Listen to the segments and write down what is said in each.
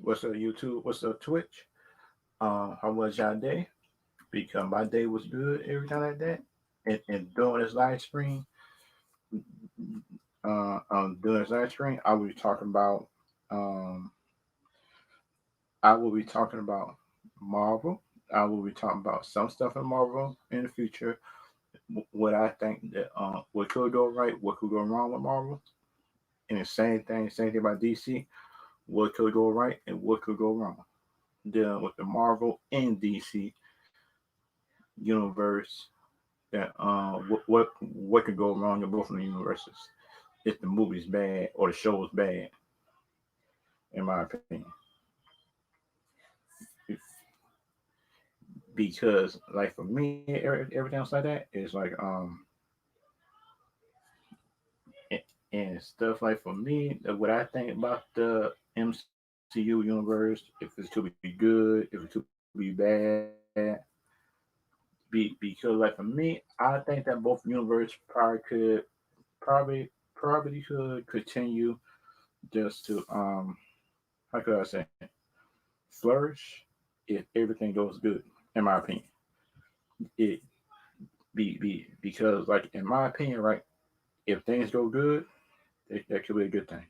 What's up, YouTube? What's up, Twitch? How was y'all day? Because my day was good every time like that. And during this live stream, during this live stream, um, I will be talking about Marvel. I will be talking about some stuff in Marvel in the future. What I think that what could go right, what could go wrong with Marvel, and the same thing about DC. What could go right and what could go wrong. Dealing with the Marvel and DC universe that what could go wrong in both of the universes if the movie's bad or the show is bad, in my opinion. Because like for me, everything else like that is like and stuff like for me, what I think about the MCU universe, if it's to be good, if it's to be bad, because like for me, I think that both universe probably could continue just to how could I say flourish if everything goes good, in my opinion. It because like in my opinion, right, if things go good, that could be a good thing.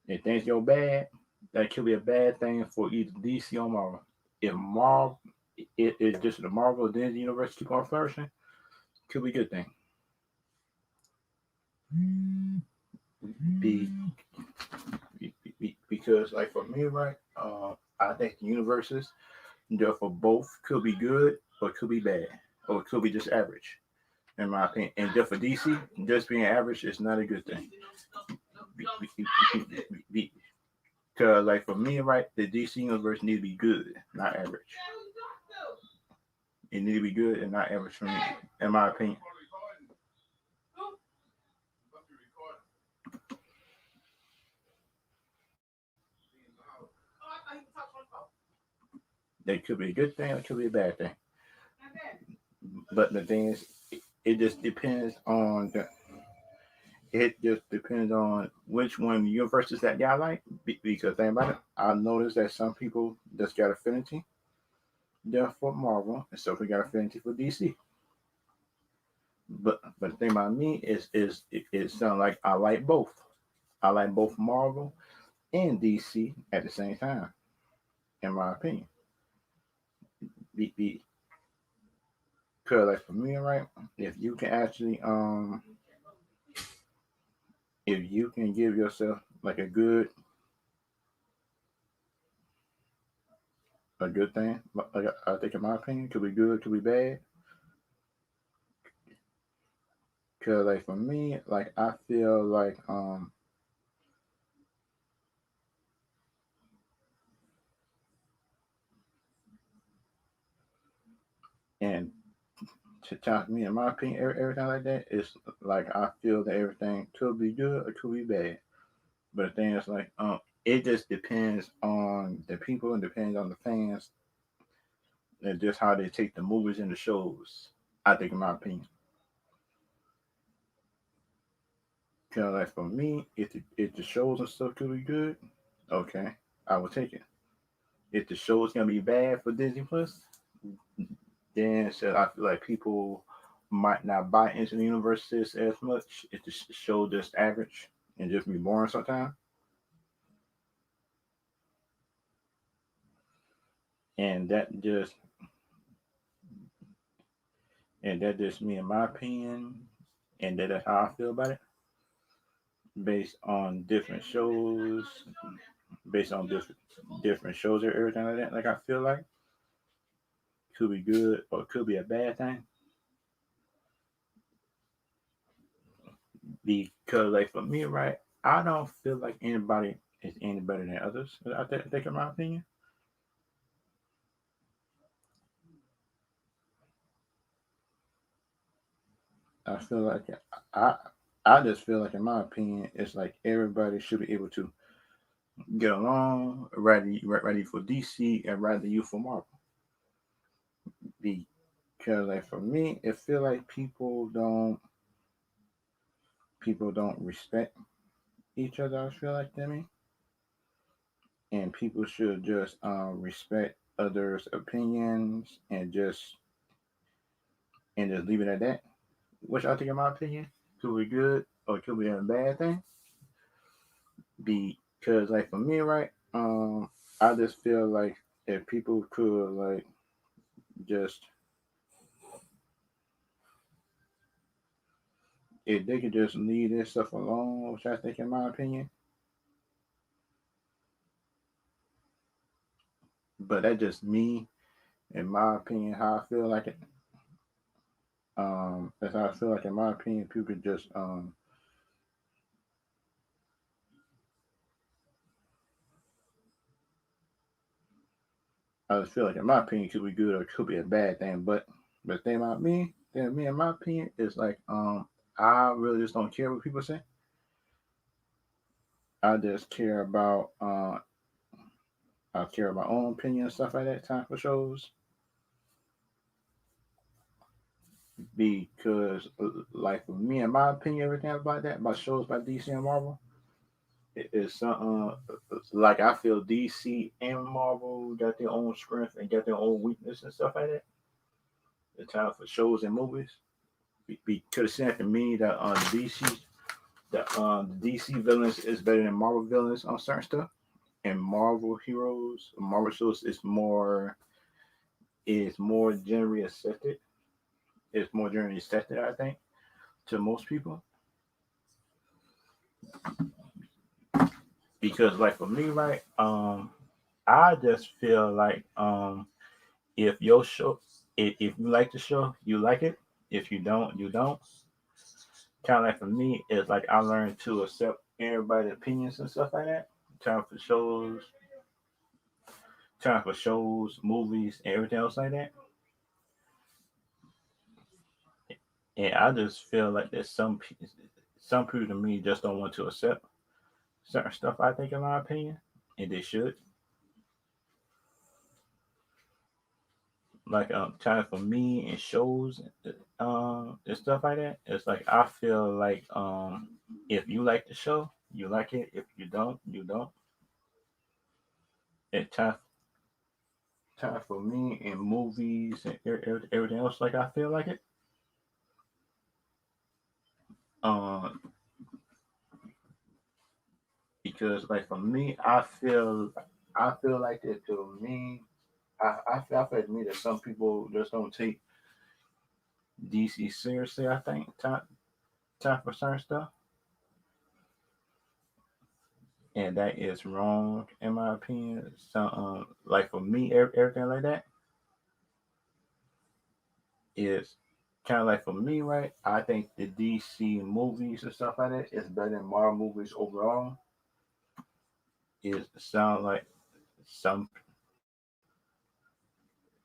If things go bad, that could be a bad thing for either DC or Marvel. If Marvel it just the Marvel Disney universe keep on flourishing, could be a good thing. Be, because like for me, right, I think the universes therefore both could be good or could be bad or it could be just average, in my opinion. And just for DC, just being average is not a good thing. Because like for me, right, the DC universe need to be good, not average. It need to be good and not average for me, in my opinion. That could be a good thing, or it could be a bad thing. But the thing is, it just depends on the. It just depends on which one universes that y'all like. Because think about it, I noticed that some people just got affinity there for Marvel, and some people got affinity for DC. But the thing about me is it sounds like I like both. I like both Marvel and DC at the same time, in my opinion. Because like for me, right, if you can actually if you can give yourself like a good thing, like I think in my opinion, could be good, could be bad. Cause like for me, like I feel like and to talk to me in my opinion, everything like that is like I feel that everything could be good or could be bad. But the thing is like it just depends on the people and depends on the fans and just how they take the movies and the shows. I think in my opinion. Cause like for me, if the shows and stuff could be good, okay, I will take it. If the show is gonna be bad for Disney Plus, then so I feel like people might not buy into the universes as much if the show just average and just be boring sometimes. And that just me in my opinion, and that is how I feel about it, based on different shows, based on different shows or everything like that. Like I feel like could be good or it could be a bad thing because like for me, right, I don't feel like anybody is any better than others. I think in my opinion, I feel like I I just feel like in my opinion, it's like everybody should be able to get along, ready for DC and rather you for Marvel. Because like for me, it feel like people don't respect each other. I feel like to me, and people should just respect others' opinions and just leave it at that. Which I think, in my opinion, could be good or it could be a bad thing. Because, like, for me, right, I just feel like if people could, like, just if they could just leave this stuff alone, which I think, in my opinion, but that's just me, in my opinion, how I feel like it. That's how I feel like, in my opinion, people could just I just feel like, in my opinion, it could be good or it could be a bad thing. But the thing about me, in my opinion, is like I really just don't care what people say. I just care about I care about my own opinion and stuff like that. Time for shows because like for me, in my opinion, everything about that about shows by DC and Marvel is something like I feel DC and Marvel got their own strength and got their own weakness and stuff like that. The time for shows and movies. Because it for me that the DC villains is better than Marvel villains on certain stuff, and Marvel shows is more generally accepted. It's more generally accepted, I think, to most people. Because, like, for me, right, I just feel like if your show, if you like the show, you like it. If you don't, you don't. Kind of like for me, it's like I learned to accept everybody's opinions and stuff like that. Time for shows, movies, and everything else like that. And I just feel like there's some people to me just don't want to accept certain stuff. I think, in my opinion, and they should. Like time for me and shows, and stuff like that. It's like I feel like if you like the show, you like it. If you don't, you don't. And time for me in movies and everything else. Like I feel like it. Um, because like for me, I feel like that to me. I feel like to me that some people just don't take DC seriously. I think time for certain stuff, and that is wrong in my opinion. So like for me, everything like that is kind of like for me, right? I think the DC movies and stuff like that is better than Marvel movies overall. Is sound like some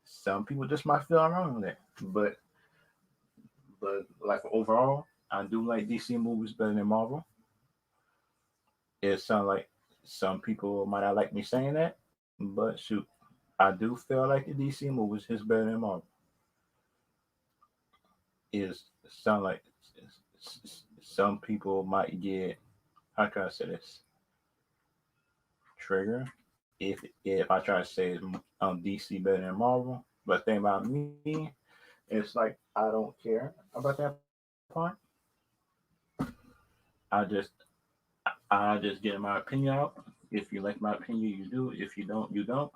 some people just might feel I'm wrong with that, but like overall, I do like DC movies better than Marvel. It sounds like some people might not like me saying that, but shoot, I do feel like the DC movies is better than Marvel. Is sound like some people might get, how can I say this, trigger if I try to say DC better than Marvel. But the thing about me, it's like I don't care about that part. I just I just get my opinion out. If you like my opinion, you do. If you don't, you don't.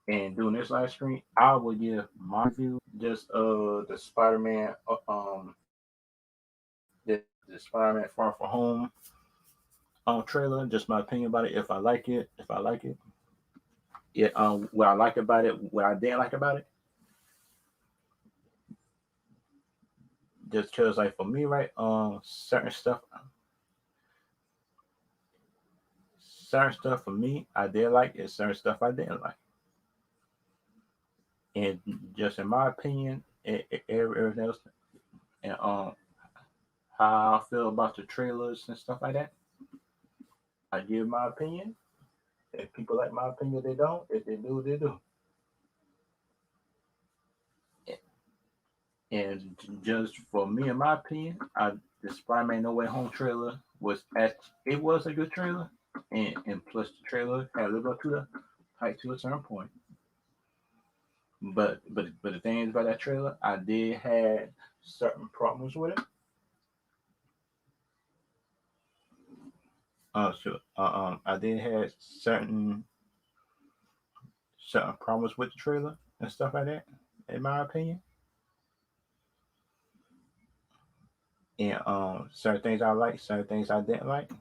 And doing this live stream, I will give my view just the Spider-Man the Spider-Man Far From Home trailer. Just my opinion about it. If I like it, yeah. What I like about it, what I didn't like about it, just cause like for me, right, certain stuff for me I did like, and certain stuff I didn't like, and just in my opinion, everything else, and how I feel about the trailers and stuff like that. I give my opinion. If people like my opinion, they don't. If they do, they do. And just for me, in my opinion, the Spider-Man No Way Home trailer was at it was a good trailer, and plus the trailer had lived up to the hype to a certain point. But the thing is about that trailer, I did had certain problems with it. Sure. I did have certain problems with the trailer and stuff like that, in my opinion. And certain things I like, certain things I didn't like,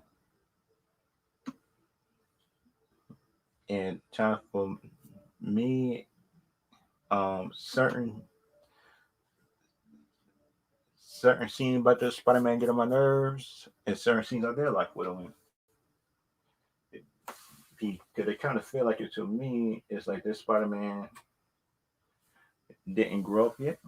and time for me, certain scenes about the Spider-Man get on my nerves, and certain scenes I did like with him. Because it kind of feel like it to me. It's like this Spider-Man didn't grow up yet.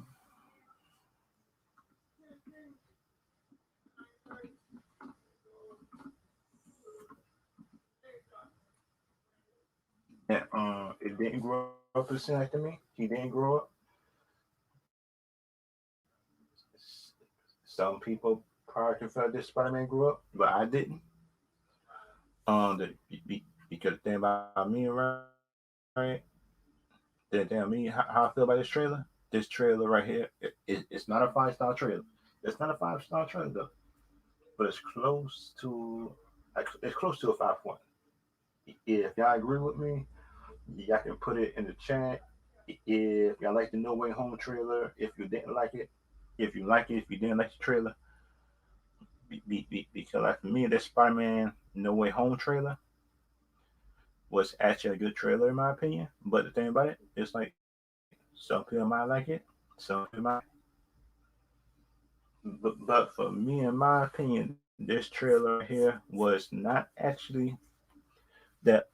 And it didn't grow up. It seemed like to me, he didn't grow up. Some people probably can feel like this Spider-Man grew up, but I didn't. Because the thing about me, right? That damn me, how I feel about this trailer. This trailer right here, it's not a 5-star trailer. It's not a 5-star trailer though, but it's close to a 5 point. If y'all agree with me, y'all can put it in the chat. If y'all like the No Way Home trailer, if you didn't like it, if you like it, if you didn't like the trailer, because like for me, this Spider-Man No Way Home trailer was actually a good trailer in my opinion. But the thing about it, it's like some people might like it, some people might. But for me, in my opinion, this trailer right here was not actually that.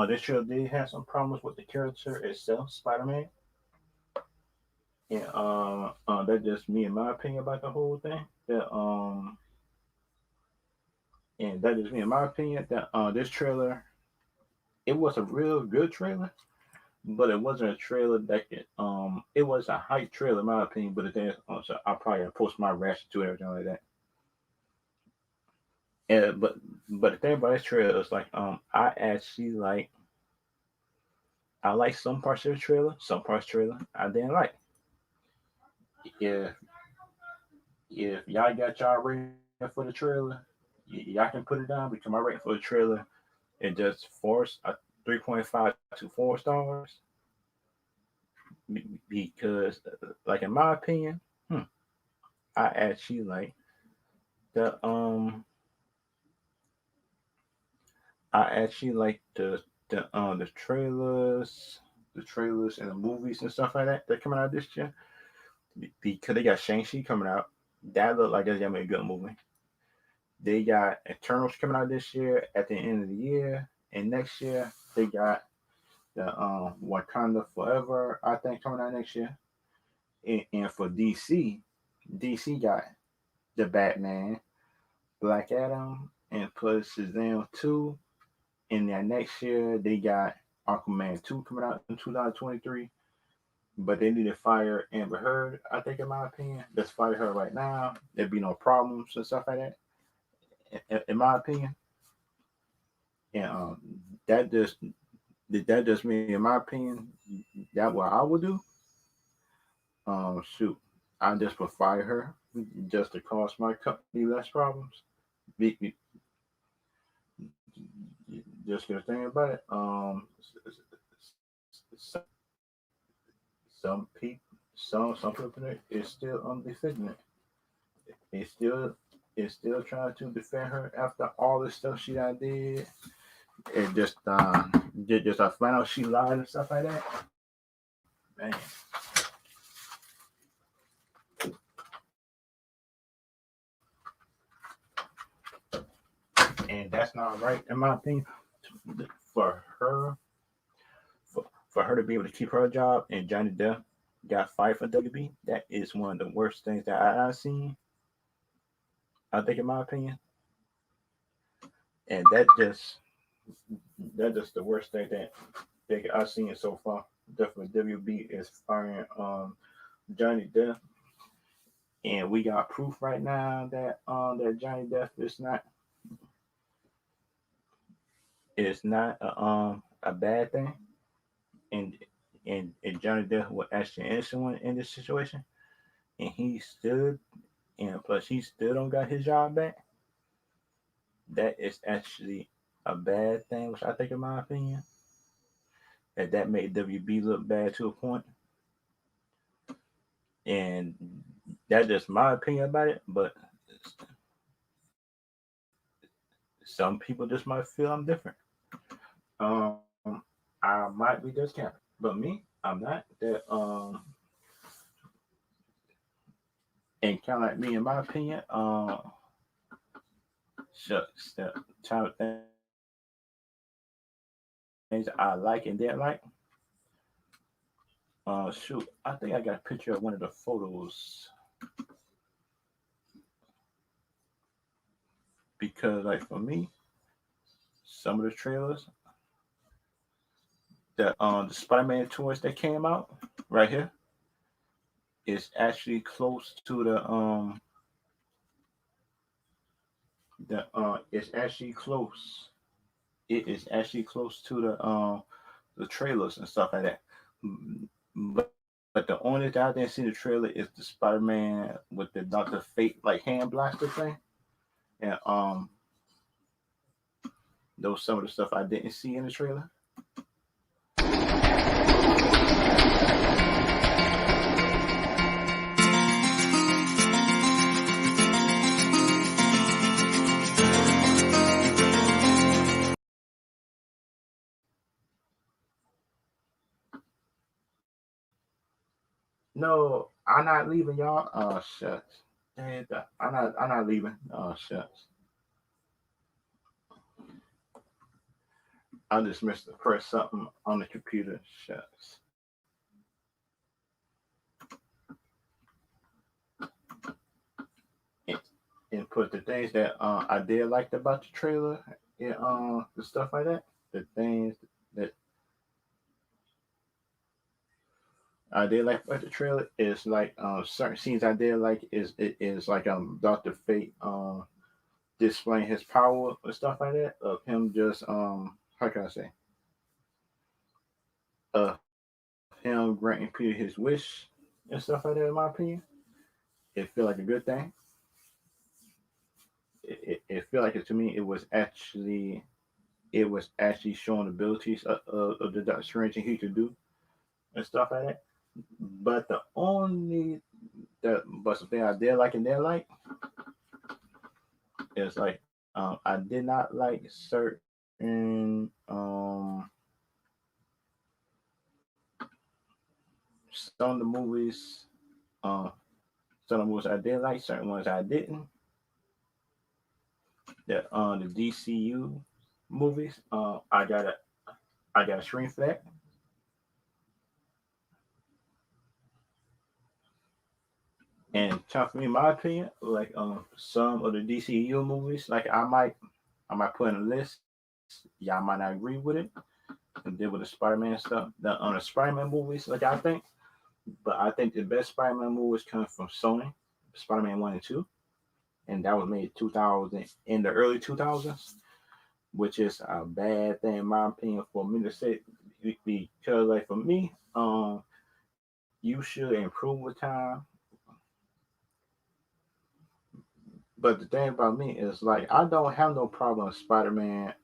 This trailer did have some problems with the character itself, Spider-Man, and that's just me in my opinion about the whole thing. And that is me in my opinion that this trailer it was a real good trailer, but it wasn't a trailer that it was a hype trailer in my opinion. But the thing is, so I'll probably post my reaction to everything like that. And but the thing about this trailer is like I actually like I like some parts of the trailer, some parts of the trailer I didn't like. If y'all got y'all rating for the trailer, y'all can put it down because my rating for the trailer it just forced a 3.5 to 4 stars because like in my opinion, I actually like the I actually like the trailers and the movies and stuff like that coming out this year because they got Shang-Chi coming out. That looked like that's gonna be a good movie. They got Eternals coming out this year at the end of the year, and next year they got the Wakanda Forever I think coming out next year. And for DC got the Batman, Black Adam, and plus Shazam 2. And then next year they got Aquaman 2 coming out in 2023. But they need to fire Amber Heard, I think, in my opinion. Let's fire her right now. There'd be no problems and stuff like that, in my opinion. And that just that just me, in my opinion, that what I would do. Shoot, I just would fire her just to cost my company less problems. Be, be, just get a thing about it. Some people, some people is still defending it. It's still still trying to defend her after all the stuff she done did. And just I find out she lied and stuff like that. Man, and that's not right in my opinion. For her, for her to be able to keep her job and Johnny Depp got fired for WB, that is one of the worst things that I've seen. I think, in my opinion, and that just the worst thing that I've seen so far. Definitely, WB is firing Johnny Depp, and we got proof right now that that Johnny Depp is not It's not a bad thing, and and Johnny Depp was actually innocent in this situation, and he stood, and plus he still don't got his job back. That is actually a bad thing, which I think, in my opinion, that made WB look bad to a point, and that's just my opinion about it. But some people just might feel I'm different. Um, I might be just capping, but me, I'm not that. And kind of like me, in my opinion, shucks, the type of things I like and didn't like. Shoot, I think I got a picture of one of the photos because, like, for me, some of the trailers, the Spider-Man toys that came out right here is actually close to the it's actually close. It is actually close to the trailers and stuff like that. But the only thing I didn't see in the trailer is the Spider-Man with the Doctor Fate like hand blaster thing, and those some of the stuff I didn't see in the trailer. No, I'm not leaving, y'all. Oh shucks. I'm not leaving. Oh shucks. I just missed to press something on the computer. Shucks. And, and put the things that I did like about the trailer and the stuff like that. The things that I did like about the trailer is like certain scenes I did like is like Doctor Fate displaying his power and stuff like that, of him just how can I say, him granting Peter his wish and stuff like that. In my opinion, it feel like a good thing. It feel like it to me. It was actually showing abilities of the Doctor Strange and he could do and stuff like that. But the only that but something I did like and didn't like is like I did not like certain some of the movies. Uh, some of the movies I did like, certain ones I didn't. The DCU movies. I got a screen for that. And tough for me, in my opinion, like some of the DCU movies, like I might put in a list. Y'all might not agree with it. And deal with the Spider-Man stuff. The Spider-Man movies, like I think, but I think the best Spider-Man movies come from Sony, Spider-Man 1 and 2, and that was made 2000 in the early 2000s, which is a bad thing in my opinion for me to say, because like for me, you should improve with time. But the thing about me is like I don't have no problem with Spider-Man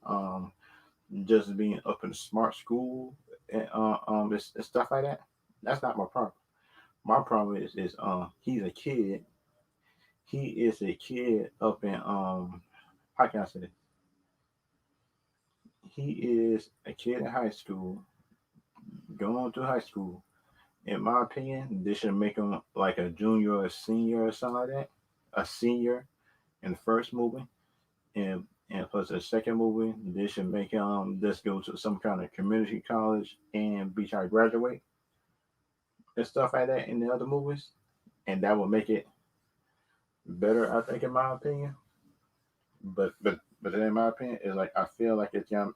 just being up in a smart school and and stuff like that. That's not my problem. My problem is he's a kid. He is a kid up in how can I say this? He is a kid in high school, going to high school. In my opinion, they should make him like a junior or a senior or something like that. A senior in the first movie, and plus the second movie, they should make him just go to some kind of community college and be trying to graduate and stuff like that in the other movies, and that will make it better, I think, in my opinion. But in my opinion, is like I feel like it's some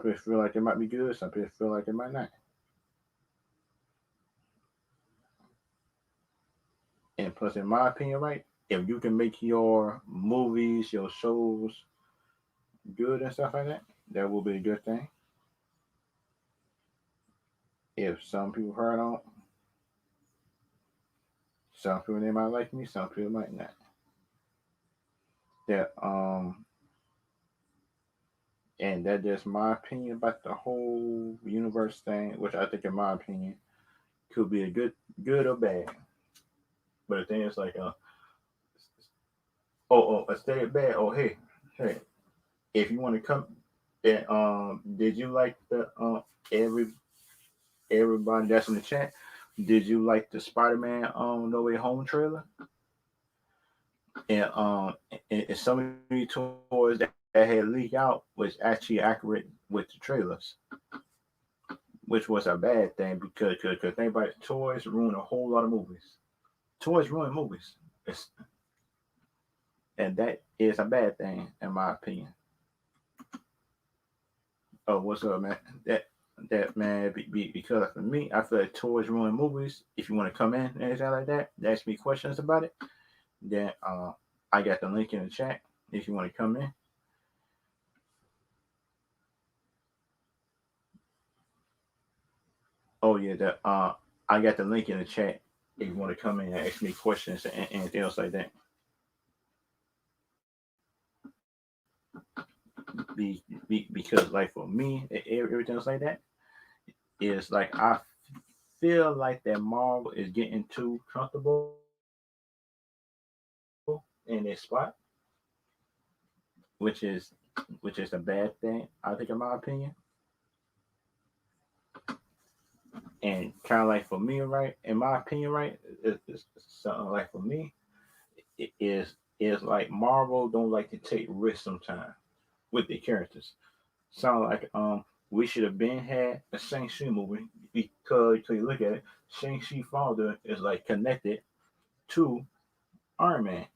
people feel like it might be good, some people feel like it might not. And plus, in my opinion, right, if you can make your movies, your shows, good and stuff like that, that will be a good thing. If some people heard on, some people they might like me, some people might not. That and that's just my opinion about the whole universe thing, which I think, in my opinion, could be a good or bad. But the thing is, like, instead of bad, hey, if you want to come, and did you like the every everybody that's in the chat? Did you like the Spider-Man No Way Home trailer? And and some of these toys that had leaked out was actually accurate with the trailers, which was a bad thing because think about it, toys ruin a whole lot of movies. Toys ruin movies, it's, and that is a bad thing in my opinion. Oh, what's up, man? That man, because for me, I feel like toys ruin movies. If you want to come in and anything like that, ask me questions about it. Then I got the link in the chat if you want to come in. Oh yeah, I got the link in the chat if you want to come in and ask me questions and anything else like that. Because like for me, everything else like that is like I feel like that Marvel is getting too comfortable in their spot, which is which is a bad thing. I think, in my opinion, and kind of like for me, right? In my opinion, right, it's something like for me, it is like Marvel don't like to take risks sometimes with their characters. Sound like we should have been had a Shang-Chi movie because you look at it, Shang-Chi father is like connected to Iron Man.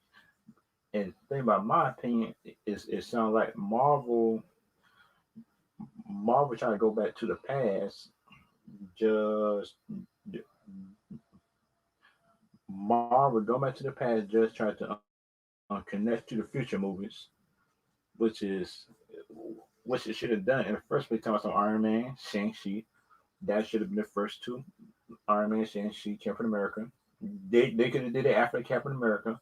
And the thing about my opinion is it sounds like Marvel trying to go back to the past, just Marvel go back to the past, just try to connect to the future movies, which is which it should have done in the first place. Talking about some Iron Man, Shang-Chi, that should have been the first two. Iron Man, Shang-Chi, Captain America. They could have did it after Captain America.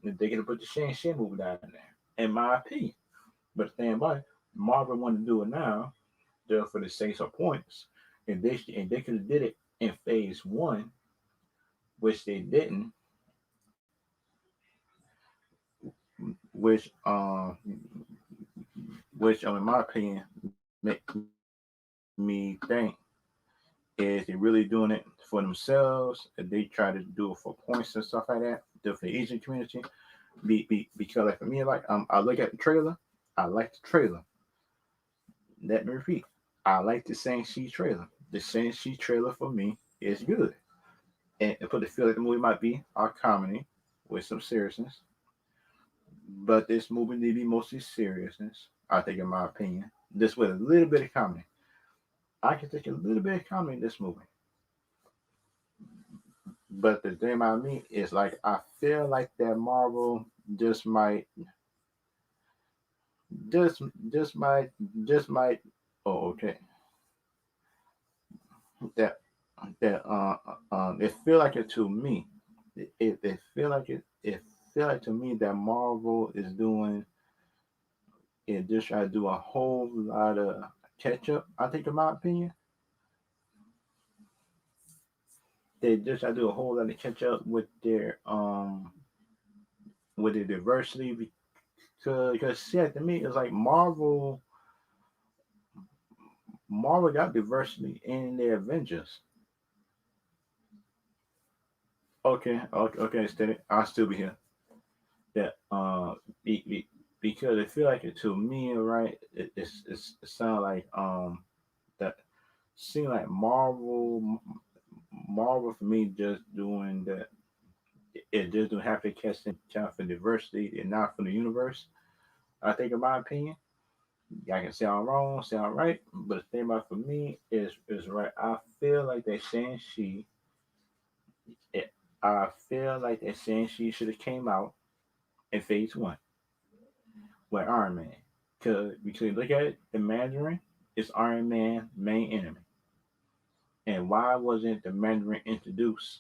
They could have put the Shang-Chi movie down there, in my opinion. But the thing about it, Marvel wanted to do it now, just for the sake of points, and they could have did it in phase one, which they didn't, which in my opinion make me think is they really doing it for themselves. They try to do it for points and stuff like that. Do it for the Asian community. Because like for me, like I look at the trailer, I like the trailer. Let me repeat, I like the Shang-Chi trailer. The Shang-Chi trailer for me is good, and it put the feel like the movie might be a comedy with some seriousness, but this movie need to be mostly seriousness. I think, in my opinion, this with a little bit of comedy. I can take a little bit of comedy in this movie. But the thing about me is like I feel like that Marvel just might just just might just might oh okay that it feel like it to me. It feel like it feel like to me that Marvel is doing it just try to do a whole lot of catch up. I think, in my opinion, they just try to do a whole lot of catch up with their diversity because see, to me it's like Marvel got diversity in their Avengers. Okay, steady. I'll still be here. That because I feel like it to me, right? It sound like that seem like Marvel for me just doing that. It just don't have to catch them count for diversity and not for the universe. I think, in my opinion, I can say I'm wrong, say I'm right, but the thing about for me is right. I feel like that Shang-Chi it, I feel like that Shang-Chi should have came out in phase one with Iron Man. because you look at it, the Mandarin is Iron Man's main enemy. And why wasn't the Mandarin introduced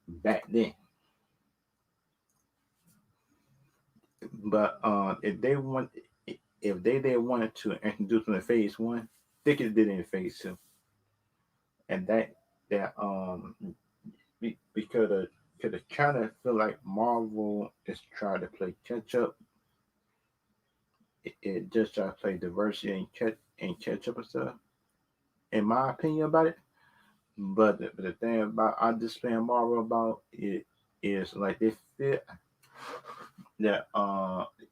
back then? But if they did wanted to introduce them in phase one, they could have did it in phase two, and because I kind of feel like Marvel is trying to play catch up. It just try to play diversity and catch up and stuff. In my opinion about it, but the thing about I understand Marvel about it is like they feel that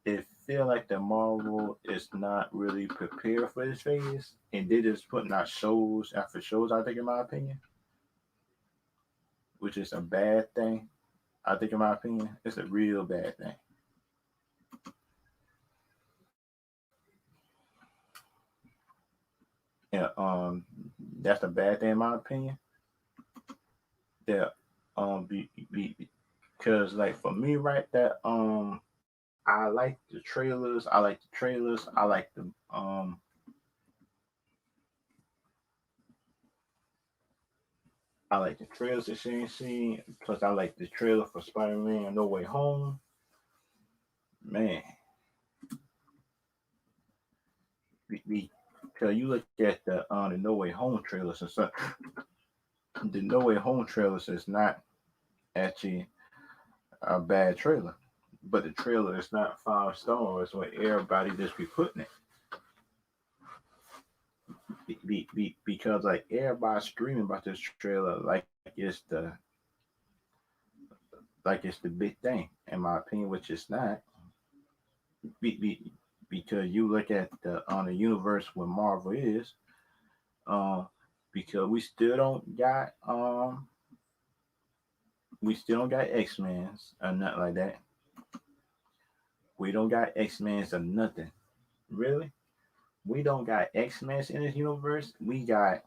it feel like the Marvel is not really prepared for this phase, and they just putting out shows after shows. I think, in my opinion, which is a bad thing. I think, in my opinion, it's a real bad thing. And that's a bad thing in my opinion. That because like for me, right, that I like the trailers. I like the trailers. I like the trailers that she ain't seen. Plus, I like the trailer for Spider-Man No Way Home. Man, because you look at the No Way Home trailers and stuff. The No Way Home trailers is not actually a bad trailer, but the trailer is not 5 stars what everybody just be putting it. Because like everybody's screaming about this trailer like it's the big thing in my opinion, which it's not. Be, be, because you look at the on the universe where Marvel is, um, because we still don't got X Men's or nothing like that. We don't got X Men's or nothing. Really, we don't got X Men's in this universe. We got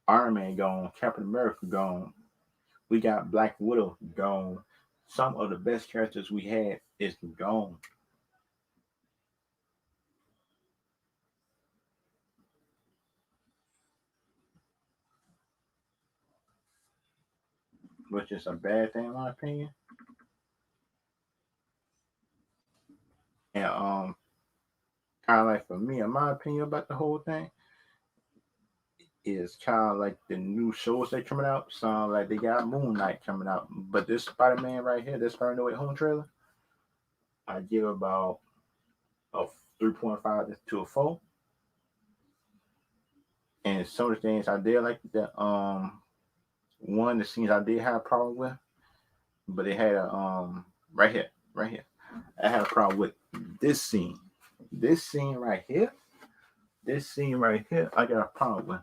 Iron Man gone, Captain America gone. We got Black Widow gone. Some of the best characters we had is gone, which is a bad thing in my opinion. And kind of like for me, in my opinion about the whole thing, is kind of like the new shows that coming out. Sound like they got Moon Knight coming out, but this Spider Man right here, this Spider No Way Home trailer, I give about a 3.5 to a 4. And some of the things I did like the one of the scenes I did have a problem with, but they had a right here. I had a problem with this scene. This scene right here, this scene right here, I got a problem with.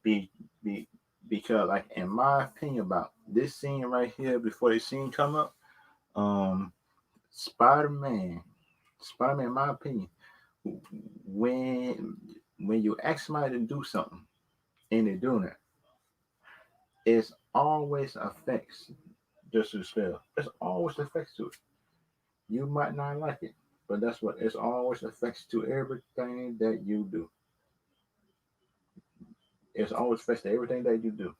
Be, be, because like in my opinion about this scene right here before this scene come up, um Spider-Man, Spider-Man, in my opinion, when when you ask somebody to do something and they're doing it, it's always affects just the spell. It's always affects to it. You might not like it, but that's what it's always affects to everything that you do. It's always affects to everything that you do.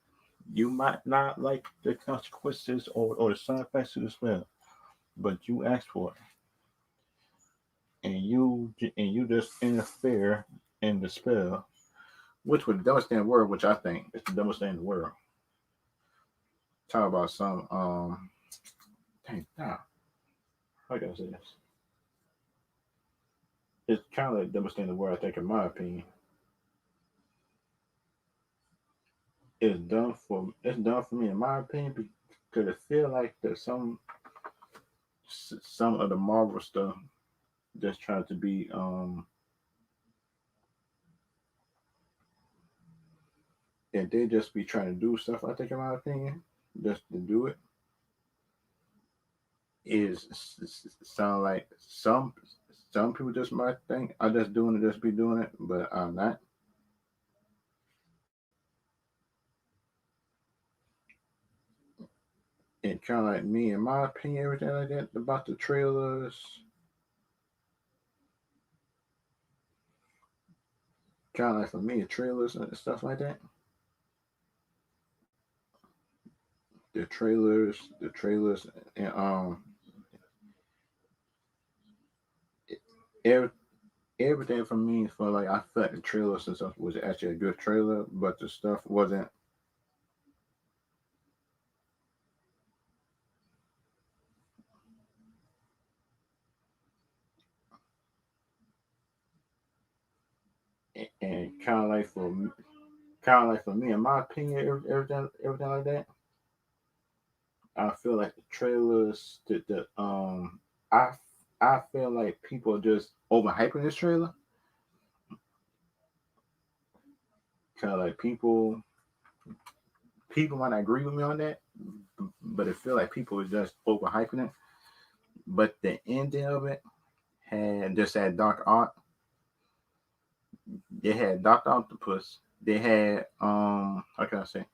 You might not like the consequences or the side effects to the spell, but you ask for it, and you just interfere in the spell, which would devastate the world, which I think is the dumbest thing in the world. Talk about some dang, nah, how can I say this? It's kind of like the dumbest thing in the world, I think, in my opinion. It's done for me, in my opinion, because it feel like there's some of the Marvel stuff just trying to be and they just be trying to do stuff. I think, in my opinion, just to do it is sound like some people just might think I just doing it, just be doing it, but I'm not. And kind of like me, in my opinion, everything like that about the trailers. kind of like for me, trailers and stuff like that. The trailers, and every, everything for me for like I felt the trailers and stuff was actually a good trailer, but the stuff wasn't. And kind of like for me, in my opinion, everything like that. I feel like the trailers, I I feel like people are just overhyping this trailer. Kind of like people might not agree with me on that, but it feel like people are just overhyping it. But the ending of it had just had Dark Art. They had Doctor Octopus. They had how can I say?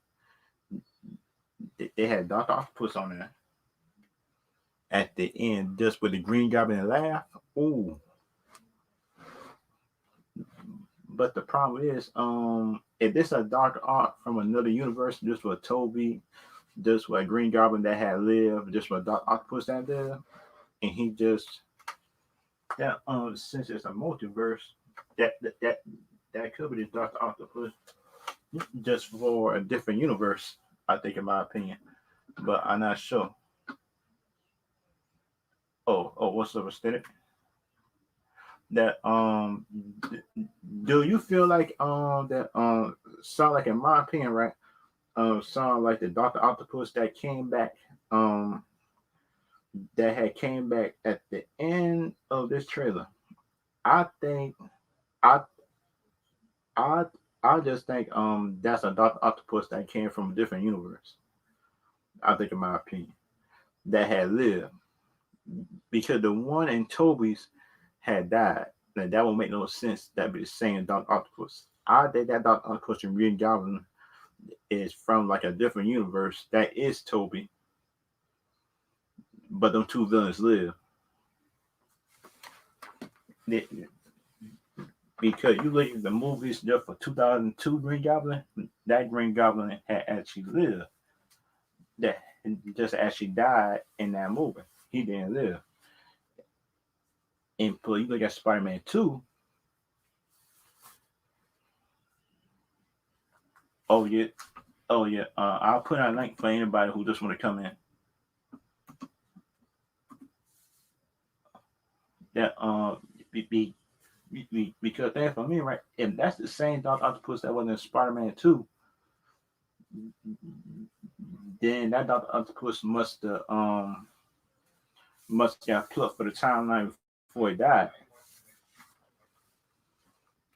They had Doctor Octopus on there at the end, just with the Green Goblin laugh. Ooh, but the problem is, if this a Dark Art from another universe, just with Toby, just with Green Goblin that had lived, just with Doctor Octopus out there, and he just that since it's a multiverse, that that that, that could be the Doctor Octopus just for a different universe. I think, in my opinion, but I'm not sure. Oh, what's up, aesthetic? That do you feel like that sound like, in my opinion, right? Sound like the Doctor Octopus that came back, um that had came back at the end of this trailer. I think I I I just think that's a Doctor Octopus that came from a different universe. I think, in my opinion, that had lived, because the one in Toby's had died. Now that would make no sense. That'd be the same Doctor Octopus. I think that Doctor Octopus and Green Goblin is from like a different universe. That is Toby, but them two villains live. They- because you look at the movies just for 2002 Green Goblin, that Green Goblin had actually lived. That just actually died in that movie. He didn't live. And but you look at Spider-Man 2. Oh yeah, oh yeah. I'll put out a link for anybody who just want to come in. That because then for me, right, if that's the same Doctor Octopus that was in Spider-Man 2, then that Doctor Octopus must have plucked for the timeline before he died.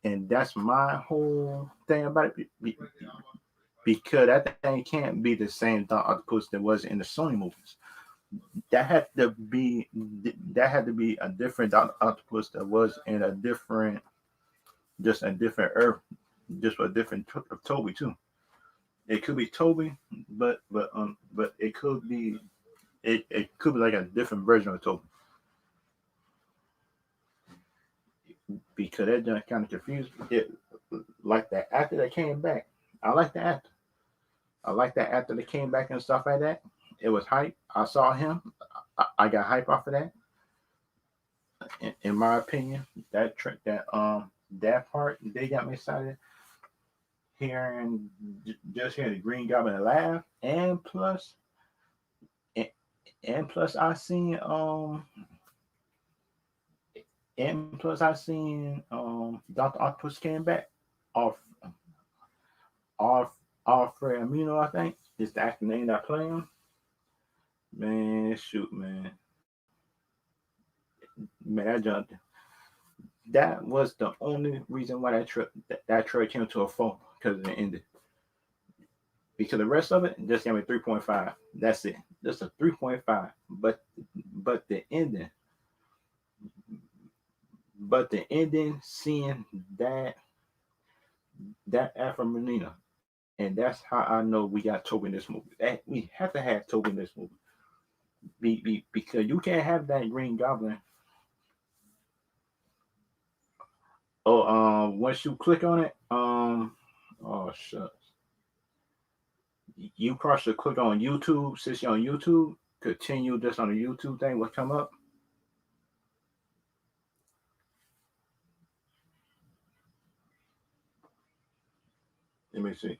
And that's my whole thing about it. Because that thing can't be the same Doctor Octopus that was in the Sony movies. That had to be that had to be a different Doctor Octopus that was in a different, just a different Earth, just a different Toby too. It could be Toby, but it could be like a different version of Toby, because that just kind of confused it. Like that actor that came back, I like the actor. I like that actor that came back and stuff like that. It was hype. I saw him. I got hype off of that. In my opinion, that trick that part they got me excited hearing, just hearing the Green Goblin laugh, and, and plus I seen Doctor Octopus came back off off Alfred Amino, I think is the actor name that play him. Man, shoot, man, that was the only reason why that trade came to a fall, because of the ending. Because the rest of it just gave me 3.5. That's it. Just a 3.5. But the ending, seeing that Afro, and that's how I know we got Toby in this movie. That we have to have Toby in this movie. Because you can't have that Green Goblin. Oh, once you click on it, Um, oh shucks. You probably should click on YouTube since you're on YouTube. Continue this on the YouTube thing. What come up? Let me see.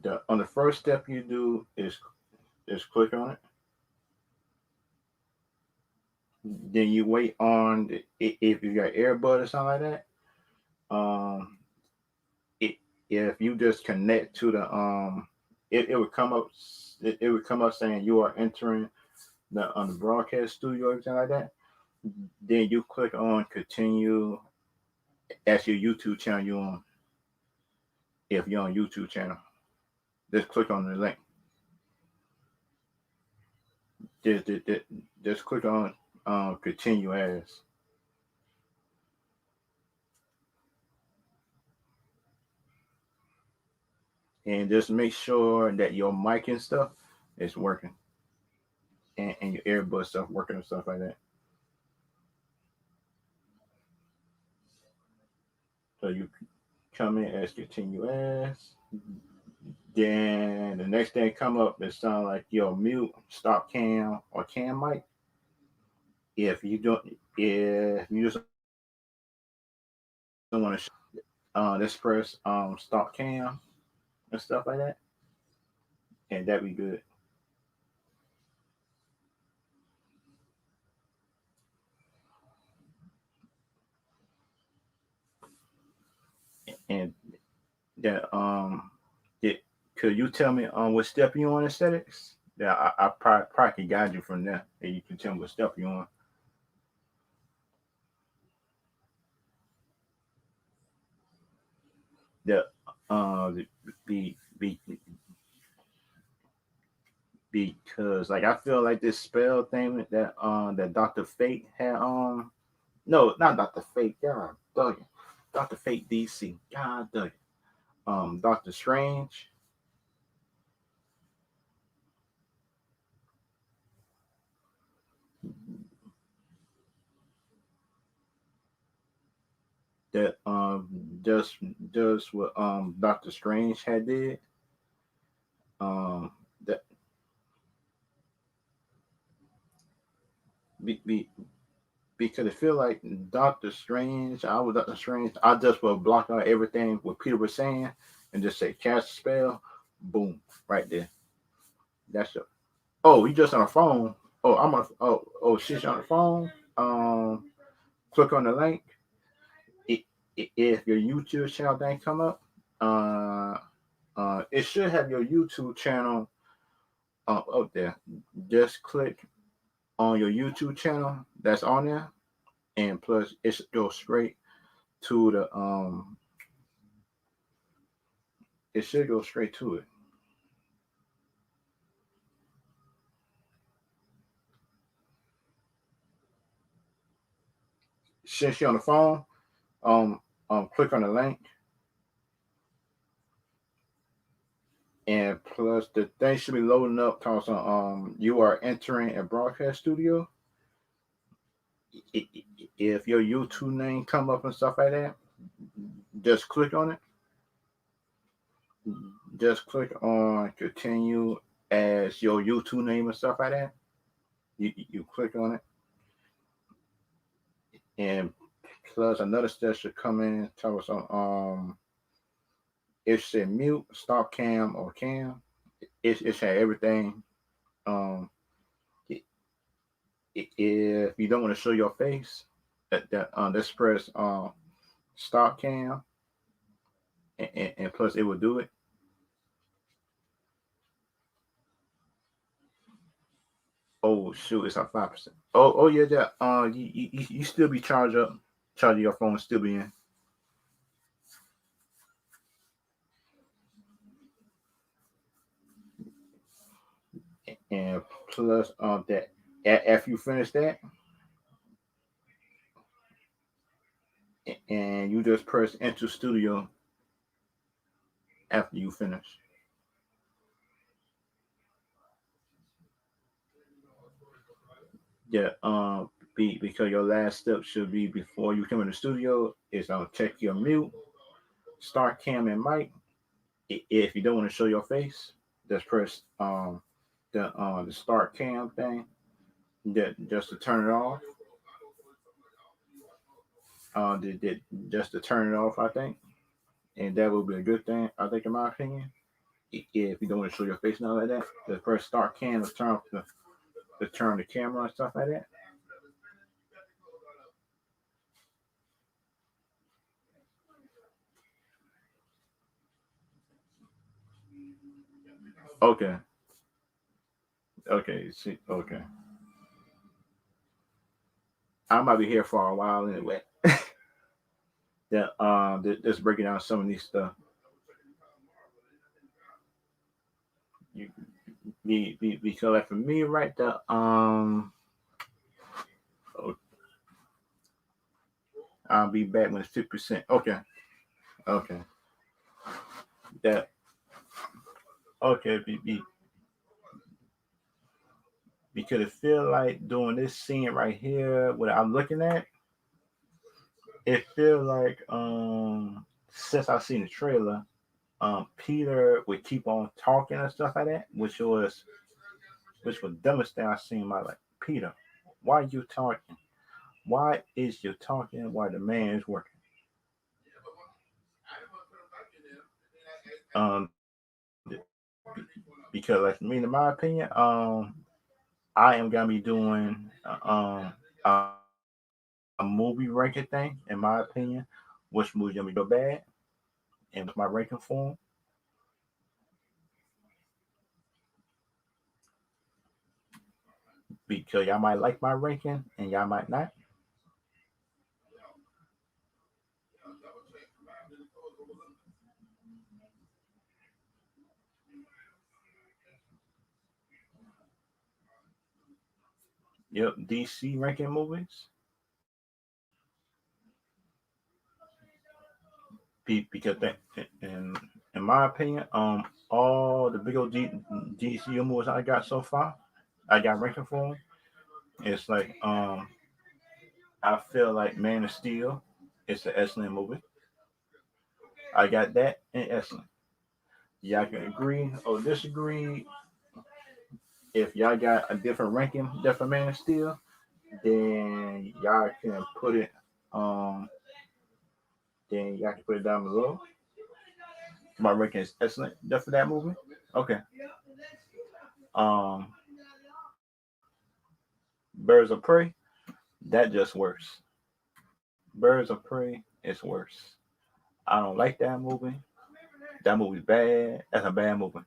The on the first step you do is click on it. Then you wait on if you got earbud or something like that. Um, it, if you just connect to the it would come up. It would come up saying you are entering the on the broadcast studio or everything like that. Then you click on continue as your YouTube channel you on. If you're on YouTube channel, just click on the link. Just, just click on continue as, and just make sure that your mic and stuff is working, and your earbud stuff working and stuff like that. So you come in as continue as. Then the next thing come up, it sound like your mute, stop cam or cam mic. If you don't, if you just don't want to, just press stop cam and stuff like that, and that'd be good. And that it, could you tell me what step you on aesthetics? Yeah, I probably can guide you from there, and you can tell me what step you on. The be because like I feel like this spell thing that Doctor Fate had no, not Doctor Fate, God dang it. Doctor Fate DC, God dang it. Doctor Strange, that does what Doctor Strange had did. That be because I feel like Doctor Strange, I was Doctor Strange, I just will block out everything what Peter was saying and just say cast a spell, boom, right there. That's it. Oh, you just on the phone. Oh, I'm on. Oh, she's on the phone. Click on the link. I- if your YouTube channel thing come up, uh, it should have your YouTube channel up there. Just click on your YouTube channel that's on there, and plus it should go straight to the It should go straight to it. Since you're on the phone, click on the link, and plus the thing should be loading up. Cause you are entering a broadcast studio. If your YouTube name come up and stuff like that, just click on it. Just click on continue as your YouTube name and stuff like that. You click on it, and plus another step should come in. Tell us on it said mute, stop cam or cam. It had everything. Um, if you don't want to show your face, that just press stop cam, and plus it will do it. Oh shoot, it's at 5%. Oh yeah, that you still be charged up, charging your phone still be in, and plus that after you finish that, and you just press enter studio after you finish. Yeah, because your last step should be before you come in the studio is check your mute, start cam and mic. If you don't want to show your face, just press the start cam thing that just to turn it off. Just to turn it off, I think, and that would be a good thing. I think, in my opinion. If you don't want to show your face and all like that, just press start cam to turn off to turn the camera and stuff like that. Okay. Okay. See. Okay. I might be here for a while anyway. That just breaking down some of these stuff. You because like for me, right, the oh, I'll be back when it's 50%. Okay. Okay. That okay. Because it feel like doing this scene right here, what I'm looking at, it feel like since I seen the trailer, Peter would keep on talking and stuff like that, which was the dumbest thing I seen in my life. Peter, why are you talking? Why is you talking while the man is working? Um, because like me, in my opinion, I am gonna be doing a movie ranking thing. In my opinion, which movie gonna be good, bad, and what's my ranking for 'em. Because y'all might like my ranking and y'all might not. Yep, DC ranking movies. Because that, in my opinion, all the big old DCU movies I got so far, I got ranking for them. It's like I feel like Man of Steel. It's an excellent movie. I got that and excellent. Y'all can agree or disagree. If y'all got a different ranking than for Man of Steel, then y'all can put it um then y'all can put it down below. My ranking is excellent just for that movie. Okay. Um Birds of Prey, that just worse. Birds of Prey is worse. I don't like that movie. That movie's bad. That's a bad movie.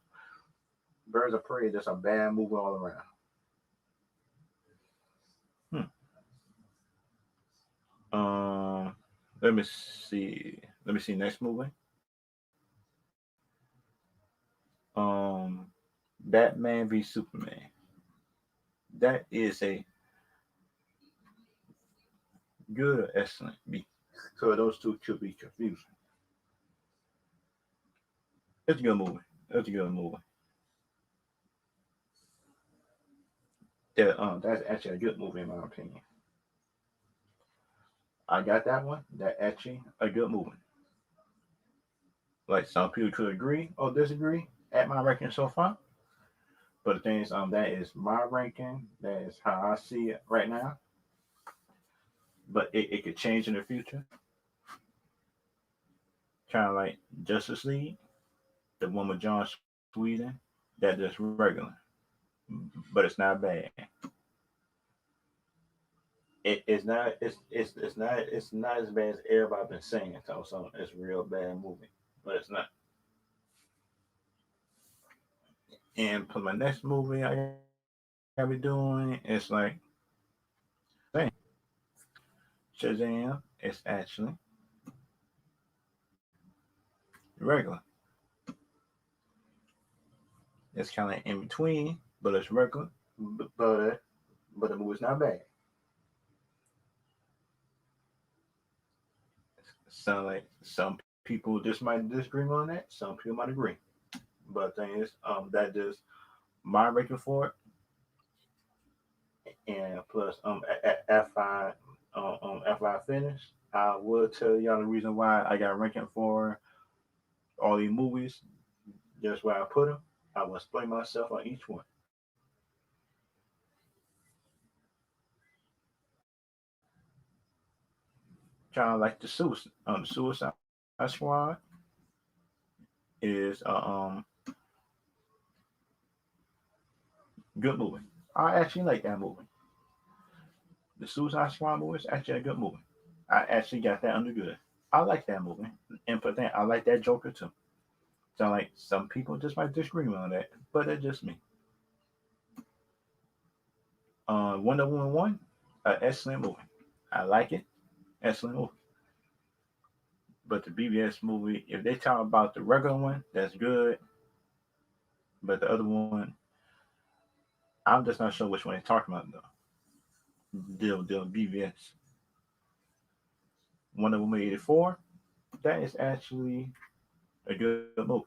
Birds of Prey is just a bad movie all around. Hmm. Um, let me see. Let me see next movie. Um, Batman v Superman. That is a good or excellent because those two could be confusing. It's a good movie. It's a good movie. That's actually a good movie in my opinion. I got that one. That actually a good movie. Like some people could agree or disagree at my ranking so far. But the thing is, that is my ranking. That is how I see it right now. But it could change in the future. Kind of like Justice League, the one with John Sweden. That just regular, but it's not bad. It's not as bad as everybody been saying. So it's a real bad movie, but it's not. And for my next movie I gotta be doing, it's like Shazam. Shazam is actually regular. It's kind of in between, but it's regular. But the movie's not bad. Sound like some people just might disagree on that. Some people might agree. But the thing is, that just my ranking for it, And plus, after I finish, I will tell y'all the reason why I got ranking for all these movies. Just where I put them. I will explain myself on each one. Kind of like Suicide Squad is good movie. I actually like that movie. The Suicide Squad movie is actually a good movie. I actually got that under good. I like that movie, and for that, I like that Joker too. So like some people just might disagree on that, but that's just me. Wonder Woman 1, an excellent movie. I like it, excellent movie. But the BBS movie, if they talk about the regular one, that's good. But the other one, I'm just not sure which one they're talking about though. The BBS. Wonder Woman 84, that is actually a good movie.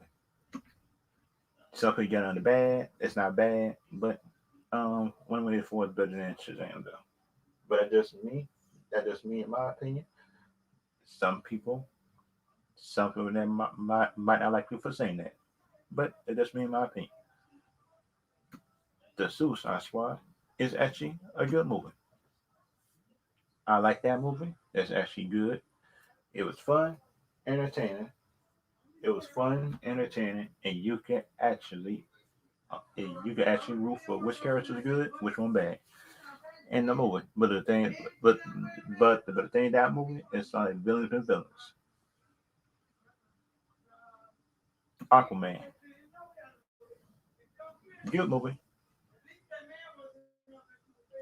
Some people get on the bad, it's not bad, but Wonder Woman 84 is better than Shazam though. But that's just me in my opinion. Some people some people that might not like me for saying that. But that's just me in my opinion. The Suicide Squad is actually a good movie. I like that movie. It's actually good. It was fun, entertaining. It was fun, entertaining, and you can actually root for which character is good, which one bad in the movie. But the thing that movie is like villains and villains. Aquaman, good movie.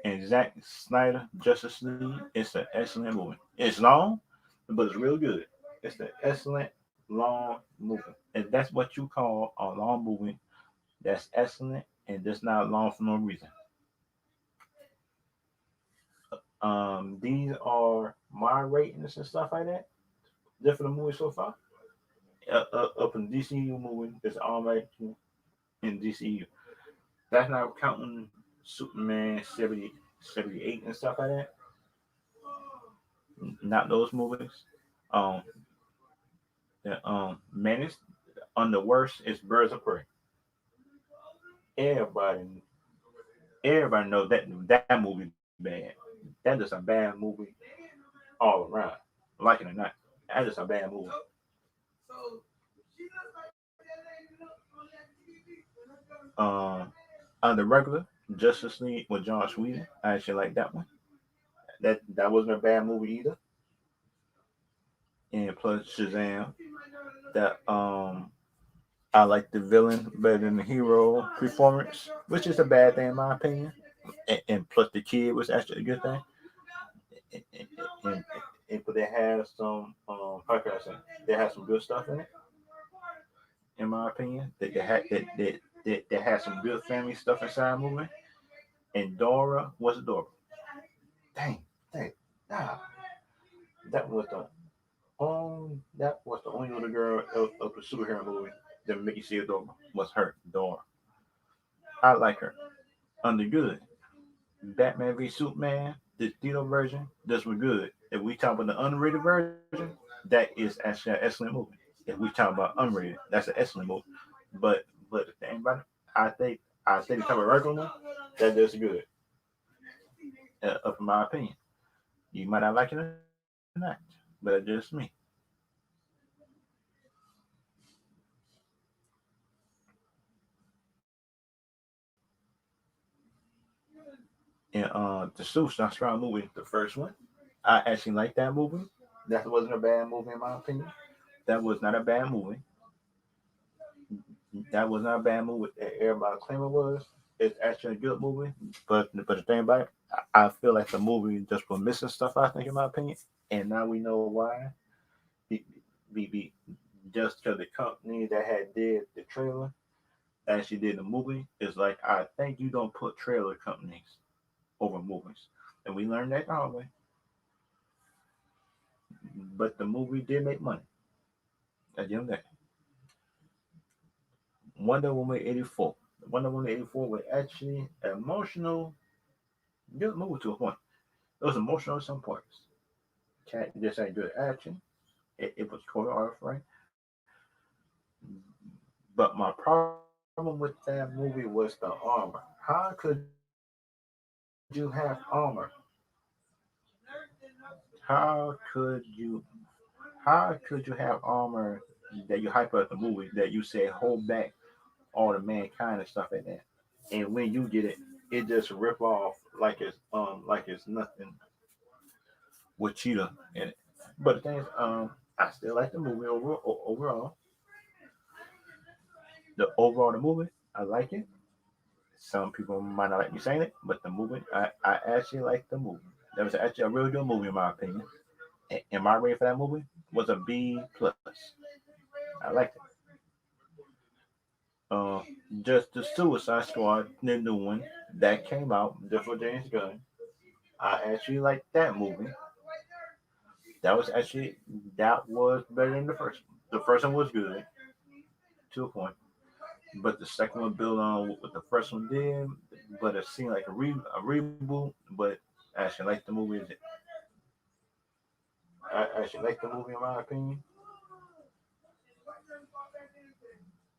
And Zack Snyder Justice League, it's an excellent movie. It's long, but it's real good. It's an excellent long movie. And that's what you call a long movie that's excellent and just not long for no reason. These are my ratings and stuff like that. Different movies so far. Up in DCU movie, it's all right in DCU. That's not counting Superman 78 and stuff like that. Not those movies. Um, the Menace on the worst is Birds of Prey. Everybody, everybody knows that movie bad. That is a bad movie all around. Like it or not, that is a bad movie. On the regular Justice League with Josh Whedon, I actually like that one. That wasn't a bad movie either. And plus Shazam, that I like the villain better than the hero performance, which is a bad thing in my opinion. And plus the kid was actually a good thing. And, and, and, but they have some how can I say? They have some good stuff in it, in my opinion. They had some good family stuff inside the movie. And Dora was adorable. Dang, dang, nah, that was the only little girl of the superhero movie that make you see adorable was her, Dora. I like her. Under good. Batman v Superman, the Tito version, this was good. If we talk about the underrated version, that is actually an excellent movie. If we talk about unrated, that's an excellent movie. But the thing about it, I think the type of regular one, that is good. Up in my opinion, you might not like it or not, but it's just me. And the Suicide Squad movie, the first one, I actually like that movie. That wasn't a bad movie in my opinion. That was not a bad movie. That was not a bad movie. Everybody claim it was. It's actually a good movie. But the thing about it, I feel like the movie just was missing stuff. I think, in my opinion, and now we know why. Be, be just because the company that had did the trailer actually did the movie is like I think you don't put trailer companies over movies, and we learned that the hard way. But the movie did make money at the end of the day. Wonder Woman 84. Wonder Woman 84 was actually emotional Good movie to a point. It was emotional at some points. Cat just had good action. It was choreographed right. But my problem with that movie was the armor. How could you have armor? How could you how could you have armor that you hype up the movie that you say hold back all the mankind and stuff like that? And when you get it, it just rip off like it's nothing with Cheetah in it. But the thing is, I still like the movie overall. The movie, I like it. Some people might not like me saying it, but the movie, I actually like the movie. That was actually a really good movie in my opinion. And my rating for that movie was a B plus. I liked it. Uh, just the Suicide Squad, the new one that came out, just for James Gunn. I actually liked that movie. That was actually that was better than the first one. The first one was good to a point, but the second one built on what the first one did. But it seemed like a reboot. But I actually like the movie. I actually like the movie in my opinion.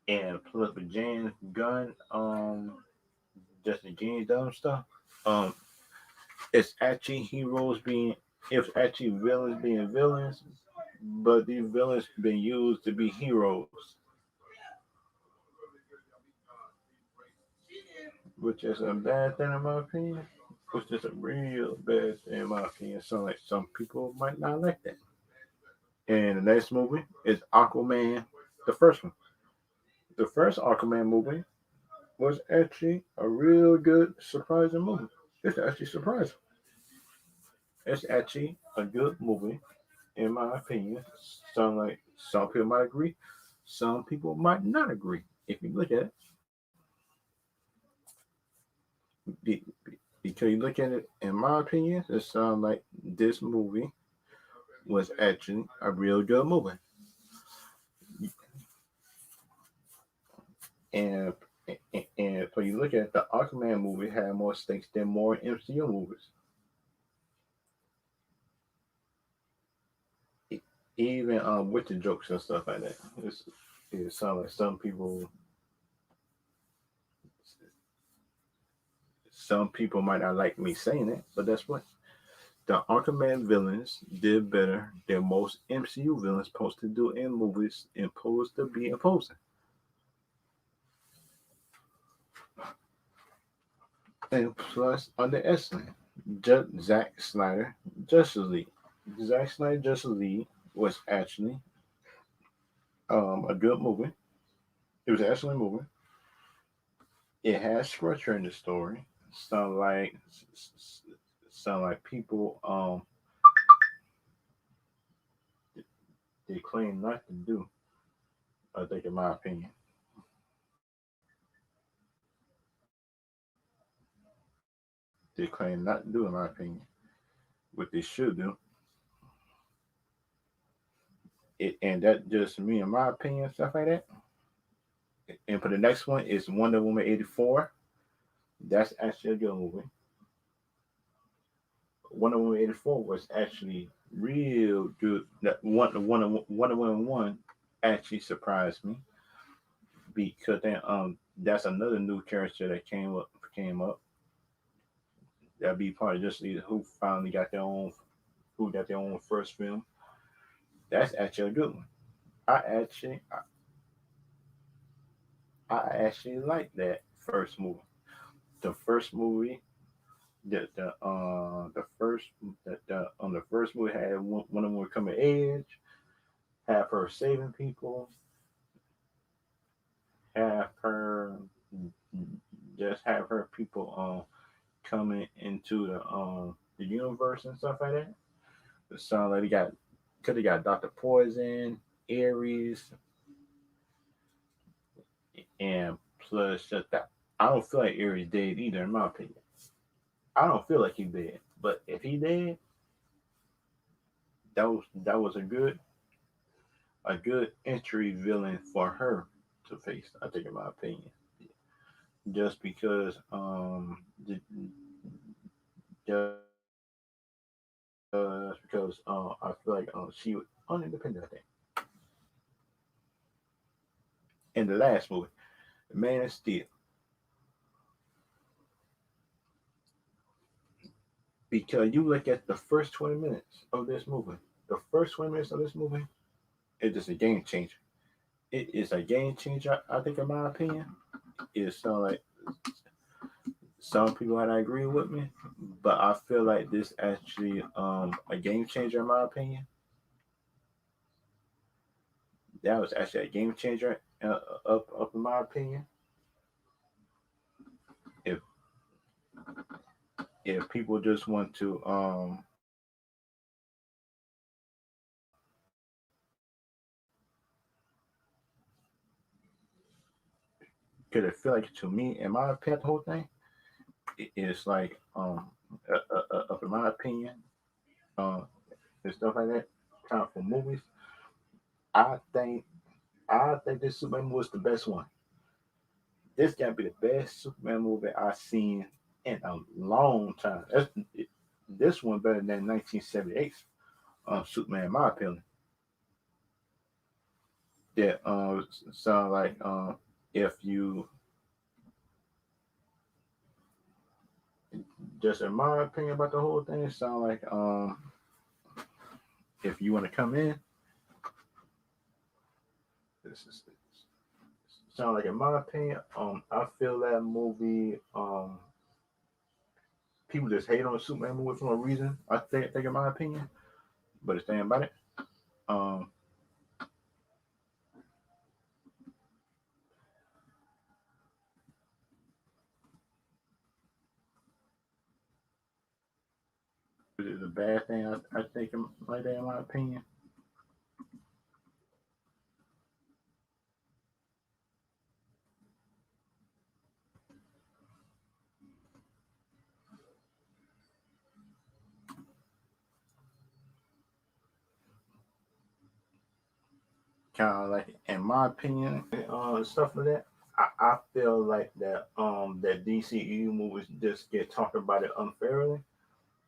And plus with James Gunn, just the James Gunn stuff. Um, it's actually heroes being it's actually villains being villains, but these villains been used to be heroes, which is a bad thing in my opinion. Which is a real bad thing in my opinion. So like some people might not like that. And the next movie is Aquaman, the first one. The first Aquaman movie was actually a real good surprising movie. It's actually surprising. It's actually a good movie in my opinion. Some people might agree, some people might not agree. If you look at it, be- because you look at it, in my opinion, it sounds like this movie was actually a real good movie. And and so you look at the Aquaman movie had more stakes than more MCU movies. Even with the jokes and stuff like that. It sounds like some people might not like me saying it, but that's what the Aquaman villains did better than most MCU villains supposed to do in movies and supposed to be imposing. And plus, on the excellent, Zack Snyder Justice League. Zack Snyder Justice League was actually a good movie. It was an excellent movie. It has structure in the story. Sound like sound like people they claim not to do. I think, in my opinion, they claim not to do. In my opinion, what they should do. And that just me, in my opinion, stuff like that. And for the next one is Wonder Woman 84. That's actually a good movie. Wonder Woman 84 was actually real good. That Wonder Woman 1 actually surprised me because then that's another new character that came up. That'd be part of Justice League who finally got their own who got their own first film. That's actually a good one. I actually I actually like that first movie. The first movie the first movie had one of them coming age, have her saving people, have her just have her people coming into the universe and stuff like that. It sounds like they got because they got Doctor Poison, Ares, and plus just that. I don't feel like Ares dead either, in my opinion. I don't feel like he dead, but if he did, that was a good entry villain for her to face. I think, in my opinion, just because because I feel like she was unindependent. I think in the last movie, Man of Steel, because you look at the first 20 minutes of this movie. The first 20 minutes of this movie is just a game changer. It is a game changer. I think, in my opinion, it's like some people might not agree with me, but I feel like this actually a game changer in my opinion. That was actually a game changer up in my opinion. If people just want to could it feel like to me, in my opinion, the whole thing it's like up in my opinion, uh, and stuff like that. Time for movies, I think this Superman movie was the best one. This got to be the best Superman movie I've seen in a long time. This one better than 1978 Superman, in my opinion. That sound like if you just in my opinion about the whole thing, it sound like if you want to come in, this is sound like in my opinion, I feel that movie people just hate on the Superman movie for no reason. I think in my opinion, but the thing about it, um, it is a bad thing. I think like that in my opinion. Kind of like in my opinion, stuff like that. I feel like that that DCEU movies just get talked about it unfairly.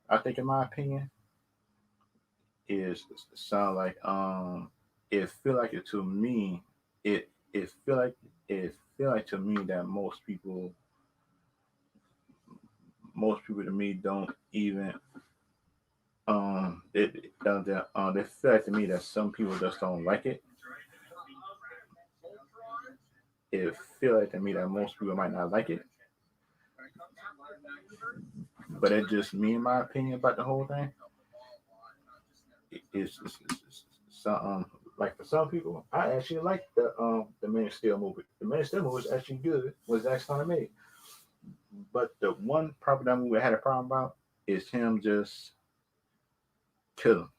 I think in my opinion is sound like it feel like it to me it feel like to me that most people to me don't even they feel like to me that some people just don't like it. It feel like to me that most people might not like it, but it's just me in my opinion about the whole thing. It's some like for some people, I actually like the Man of Steel movie. The Man of Steel movie was actually good. Was Zack Snyder made, but the one problem that movie I had a problem about is him just killing,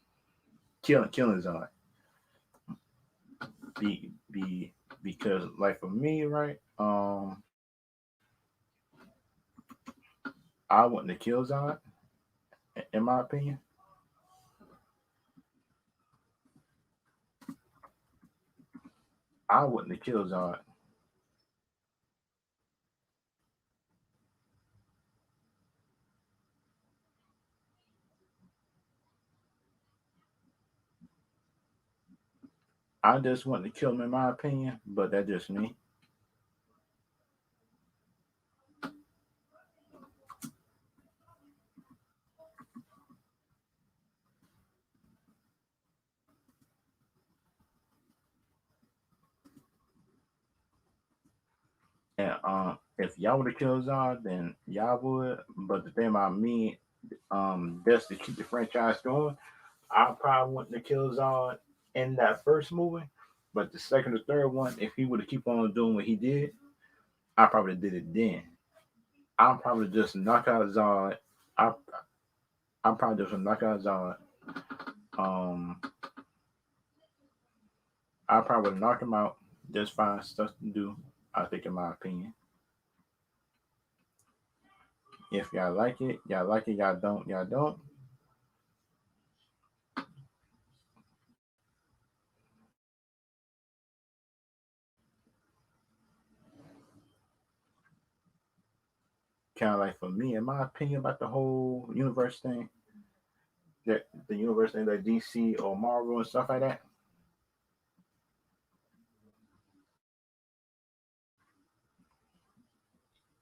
killing his own. Be because like for me, right? I wouldn't have killed Zod, in my opinion. I wouldn't have killed Zod. I just wouldn't have killed him, in my opinion, but that's just me. And if y'all would have killed Zod, then y'all would. But the thing about me, just to keep the franchise going, I probably wouldn't have killed Zod in that first movie. But the second or third one, if he would have keep on doing what he did, I probably did it then. I'm probably just knock out Zod. I I'm probably just knock out Zod. Um, I probably would knock him out. Just find stuff to do. I think, in my opinion, if y'all like it, y'all like it. Y'all don't, y'all don't. kind of like for me, in my opinion, about the whole universe thing, that the universe thing, like DC or Marvel and stuff like that,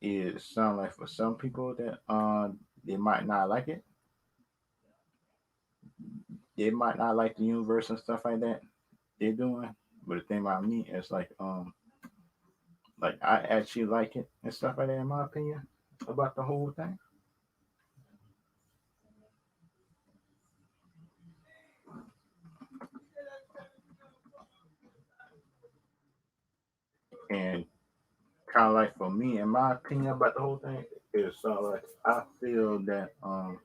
it sound like for some people that they might not like it. They might not like the universe and stuff like that they're doing. But the thing about me is like I actually like it and stuff like that in my opinion about the whole thing. And kind of like for me, in my opinion about the whole thing, is like I feel that um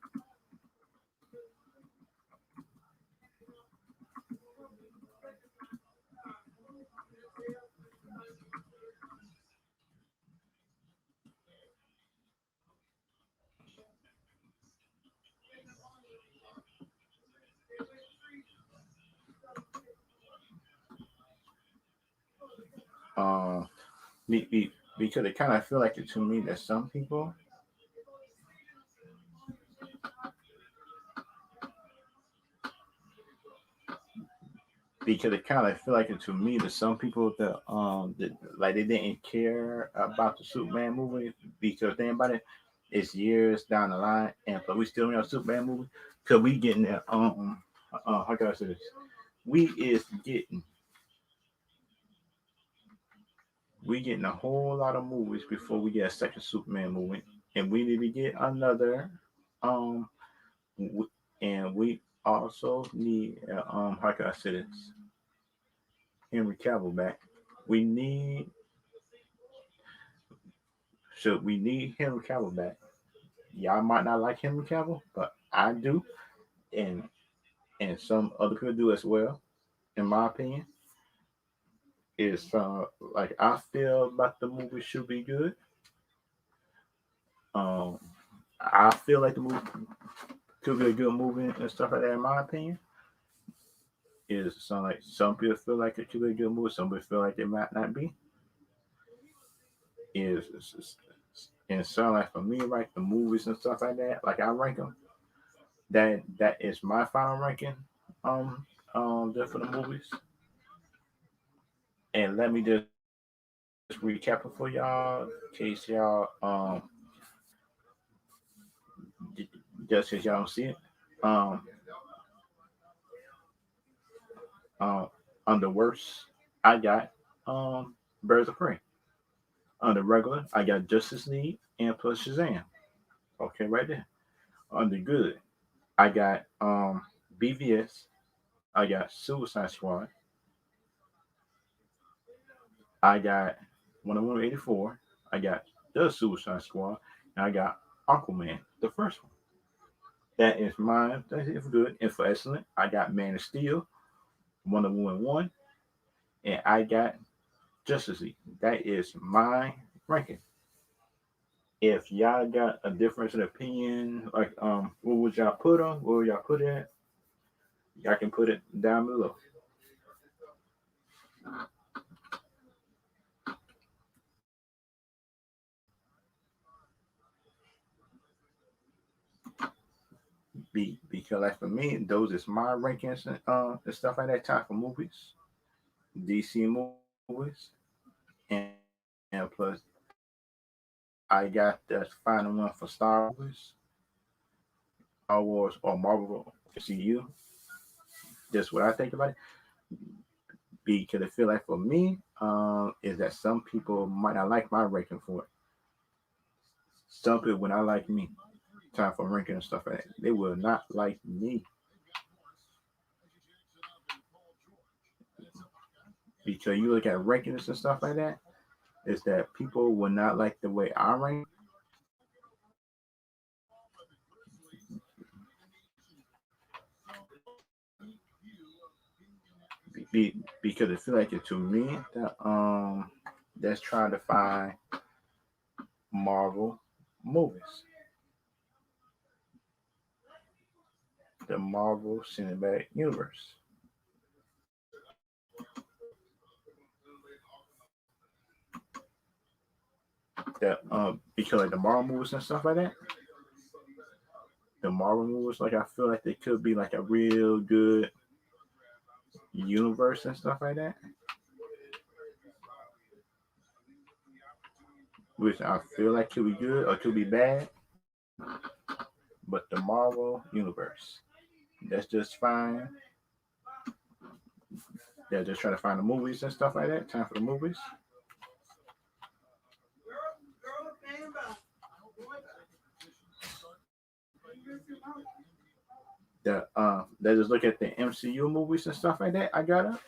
because it kind of feel like it to me that some people because it kind of feel like it to me that some people that like they didn't care about the Superman movie because think about it, it's years down the line and but we still in a Superman movie because we getting that how can I say this? We is getting we getting a whole lot of movies before we get a second Superman movie, and we need to get another. Um, and we also need how can I say this? Henry Cavill back. We need we need Henry Cavill back. Y'all might not like Henry Cavill, but I do, and some other people do as well. In my opinion, is like I feel about the movie should be good. Um, I feel like the movie could be a good movie and stuff like that. In my opinion, is some like some people feel like it could be a good movie, some people feel like it might not be. Is and so like for me, like the movies and stuff like that, like I rank them. That is my final ranking. There for the movies. And let me just recap it for y'all, in case y'all just in case y'all don't see it. Um, um, under worst, I got Birds of Prey. Under regular, I got Justice League and plus Shazam. Okay, right there. Under good, I got BVS. I got Suicide Squad. I got Wonder Woman 84. I got The Suicide Squad. And I got Aquaman, the first one. That is mine. That's it for good. And for excellent, I got Man of Steel, Wonder Woman 1, and I got Justice League. That is my ranking. If y'all got a difference in opinion, like what would y'all put on? Where would y'all put it? Y'all can put it down below. Because like for me, those is my rankings and stuff like that type of movies, DC movies, and, and plus I got the final one for Star Wars, Star Wars or Marvel MCU. That's what I think about it. Because I feel like for me, is that some people might not like my ranking for it. Some people would not like me. Time for ranking and stuff like that. They will not like me because you look at rankings and stuff like that. Is that people will not like the way I rank because it feel like it to me that that's trying to find Marvel movies, the Marvel Cinematic Universe. That because like the Marvel movies and stuff like that, the Marvel movies, like I feel like they could be like a real good universe and stuff like that, which I feel like could be good or could be bad. But the Marvel universe, that's just fine. They're just trying to find the movies and stuff like that. Time for the movies. They just look at the MCU movies and stuff like that. I gotta.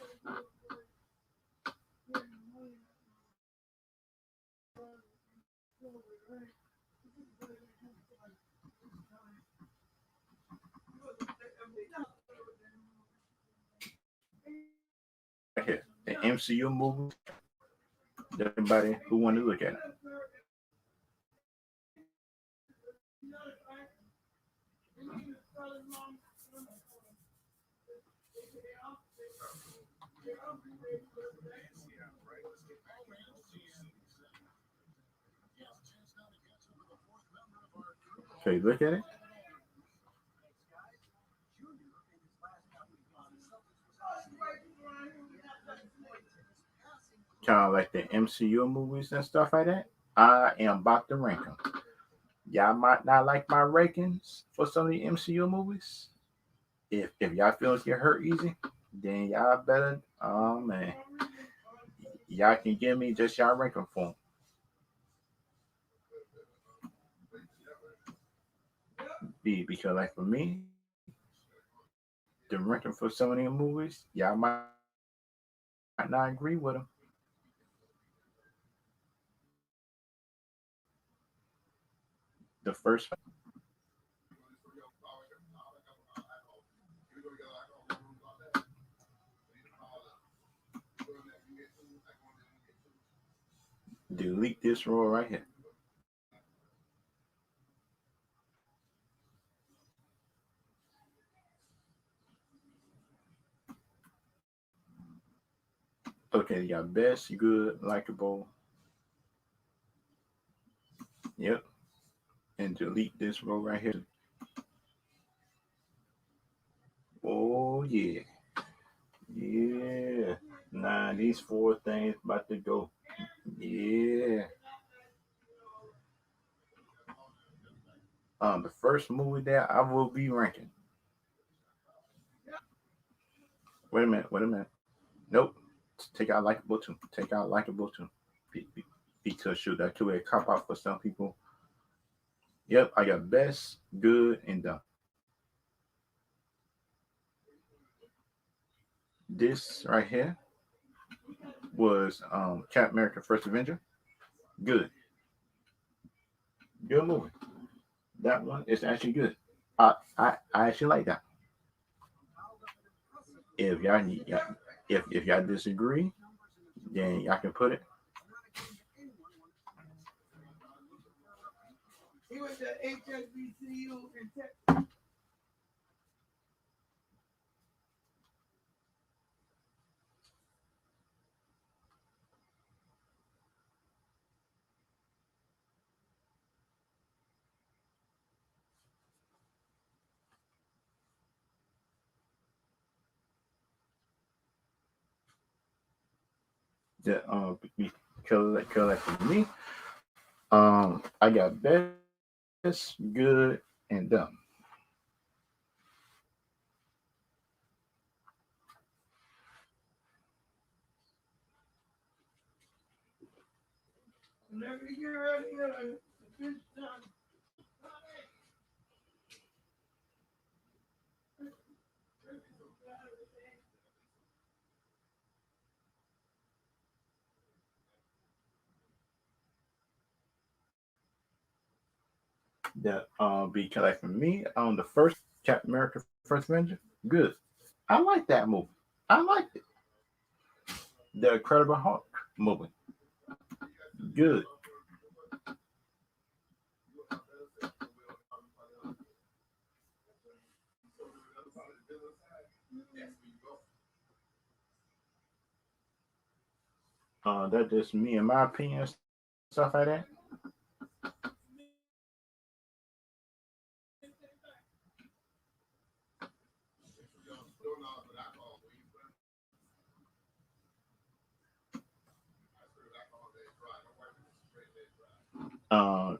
Right here, the MCU movies. Everybody who want to look at it. Okay, look at it. Kind of like the MCU movies and stuff like that. I am about to rank them. Y'all might not like my rankings for some of the MCU movies. If y'all feel like get hurt easy, then y'all better man, y'all can give me just y'all ranking for them. Because like for me, the ranking for some of them movies, y'all might not agree with them. The first delete this row right here. Okay, you got best, good, likable. Yep. And delete this row right here. Oh yeah. Yeah. Nah, these four things about to go. Yeah. The first movie that I will be ranking. Wait a minute. Wait a minute. Nope. Take out likable too. Take out likable too. Because shoot, that could be a cop out for some people. Yep, I got best, good, and done. This right here was Captain America First Avenger. Good. Good movie. That one is actually good. I actually like that. If y'all need, if y'all disagree, then y'all can put it. That because like for me, I got best, good, and dumb. That because like for me, the first Captain America First Avenger, good. I like that movie. I liked it. The Incredible Hulk movie, good. That's just me and my opinion, stuff like that. Uh,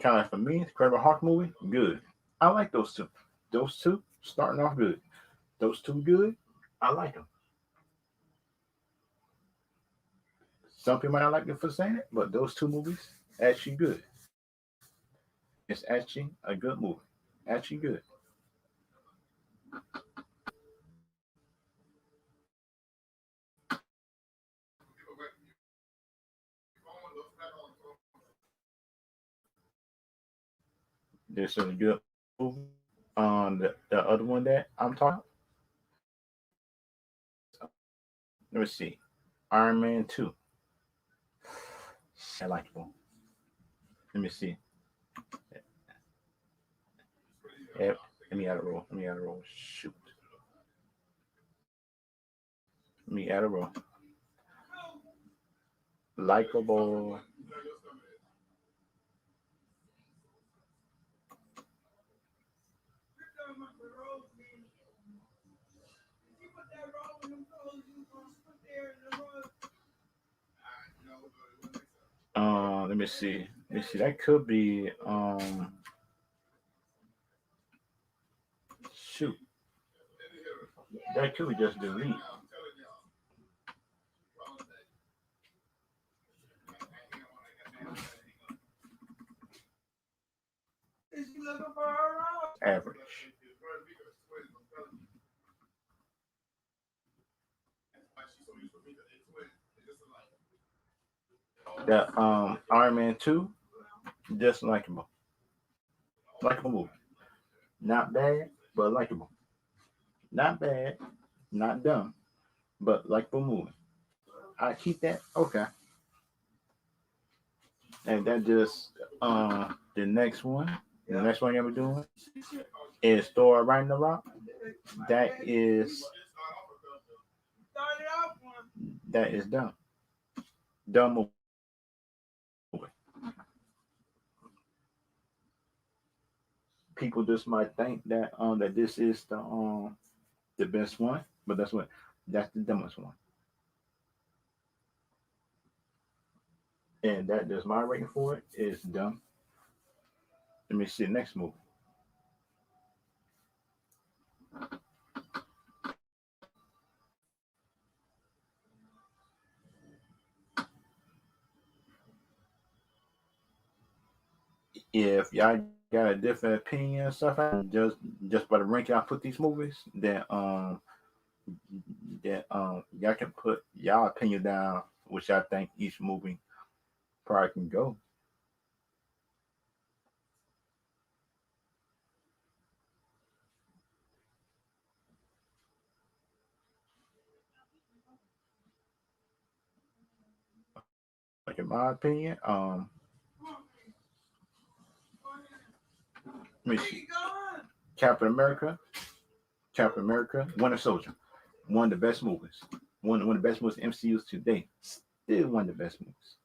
kind of for me, Incredible Hulk movie, good. I like those two. Those two starting off good. Those two good. I like them. Some people might not like me for saying it, but those two movies actually good. It's actually a good movie. Actually good. This is a good movie. The other one that I'm talking, let me see, Iron Man 2. I like it. Let me see. Eh, Let me add a roll. Let me add a roll. Shoot. Let me add a roll. Likeable. Let me see. Let me see. That could be shoot. That could be just delete. Just average. That Iron Man 2, just likable. Likable movie. Not bad, but likable. Not bad, not dumb, but likable movie. I keep that. Okay. And that just the next one. The next one you'll be doing is Thor Ragnarok. That is that is dumb. Dumb movie. People just might think that this is the best one, but that's the dumbest one. And that just my rating for it is dumb. Let me see the next movie. If y'all got a different opinion and stuff, just by the ranking I put these movies, then y'all can put y'all opinion down, which I think each movie probably can go. Like in my opinion, let me see. Captain America, Captain America, Winter Soldier, one of the best movies. One of the best movies MCU's today. Still one of the best movies.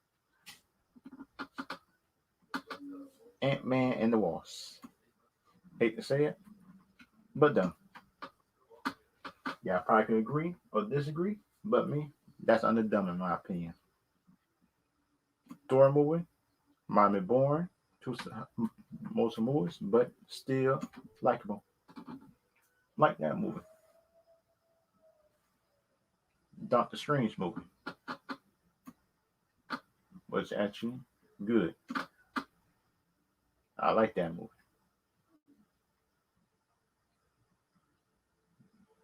Ant-Man and the Wasp. Hate to say it, but done. Yeah, I probably can agree or disagree, but me, that's underdone in my opinion. Thor movie, Miami Born, two most movies, but still likable. Like that movie. Doctor Strange movie was actually good. I like that movie.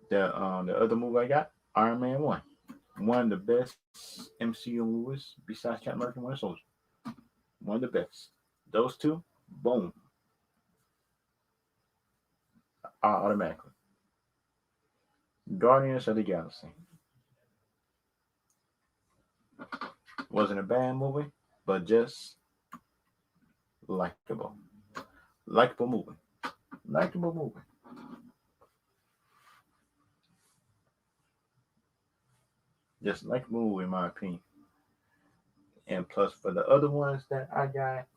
The other movie I got, Iron Man 1. One of the best MCU movies besides Captain America and Winter Soldier. One of the best. Those two, boom, automatically. Guardians of the Galaxy. Wasn't a bad movie, but just likable. Likable movie. Likable movie. Just like movie in my opinion. And plus for the other ones that I got,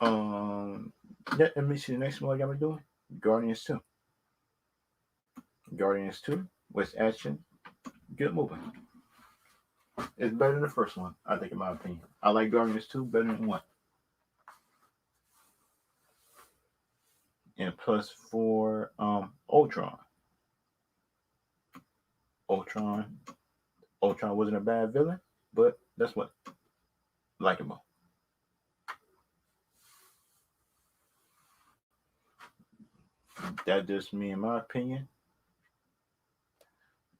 Um, let me see the next one I got me doing. Guardians 2. Guardians 2 was action, good movie. It's better than the first one, I think, in my opinion. I like Guardians 2 better than 1. And plus for Ultron. Ultron. Ultron wasn't a bad villain, but that's what likable. That just me, in my opinion.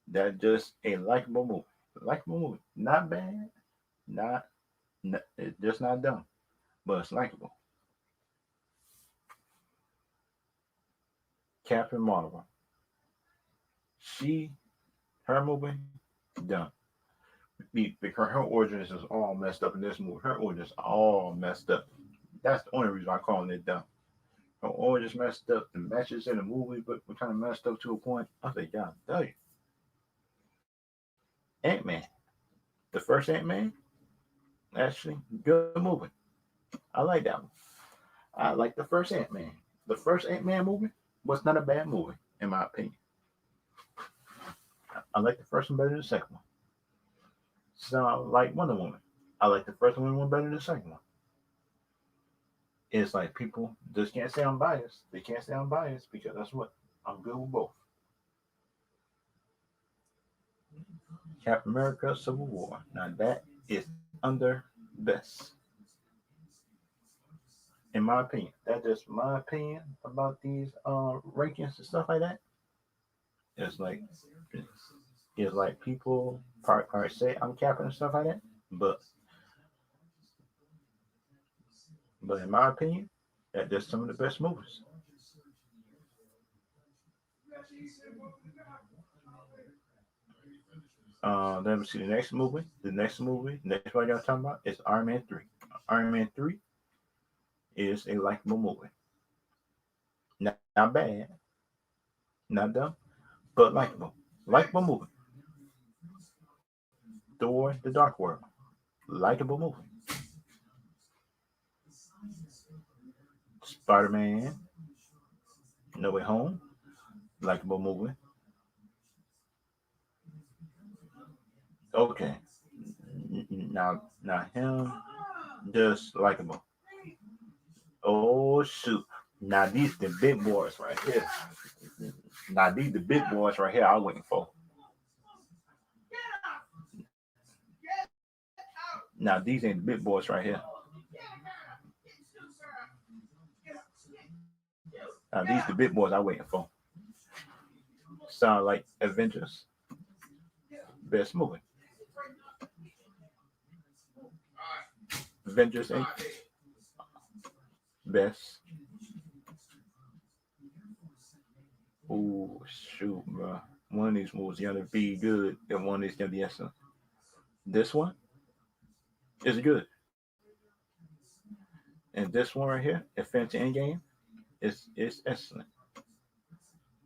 That just a likable movie. Likable movie. Not bad. Not, it's just not dumb, but it's likable. Captain Marvel. She, her movie, done. Because her origins is all messed up in this movie. Her origins are all messed up. That's the only reason I'm calling it dumb. Her origins messed up. The matches in the movie, but were kind of messed up to a point. I say, God, tell you. Ant Man. The first Ant Man, actually, good movie. I like that one. I like the first Ant Man. The first Ant Man movie was not a bad movie, in my opinion. I like the first one better than the second one. So I like Wonder Woman. I like the first one better than the second one. It's like people just can't say I'm biased. They can't say I'm biased because that's what I'm good with both. Captain America Civil War. Now that is under best. In my opinion. That's just my opinion about these rankings and stuff like that. It's like it's like people probably say I'm capping and stuff like that. But in my opinion, that just some of the best movies. Let me see the next movie. Next one I gotta talk about is Iron Man 3. Iron Man 3 is a likable movie. Not bad, not dumb, but likable. Likable movie. Thor: The Dark World. Likable movie. Spider-Man: No Way Home. Likable movie. Okay. Now him just likable. Oh shoot! Now these the big boys right here. Now these the big boys right here. I'm waiting for. Now these ain't the big boys right here. Now these the big boys I'm waiting for. Sound like Avengers. Best movie. Avengers Inc. Best. Oh shoot, bro. One of these movies gonna be good, and one is gonna be excellent. This one is good, and this one right here, Infinity Endgame, is excellent.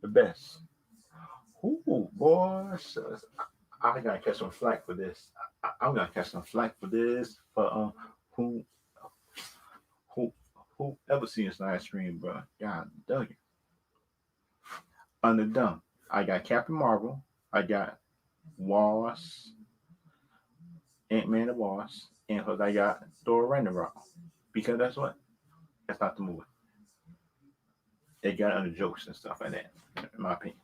The best. Ooh, boy, I gotta catch some flack for this. I'm gonna catch some flack for this. For who who who ever seen this live stream, bro? God dang it. Under dumb. I got Captain Marvel. I got Wasp, Ant Man and Wasp, and because I got Thor Ragnarok. Because that's what? That's not the movie. They got under jokes and stuff like that, in my opinion.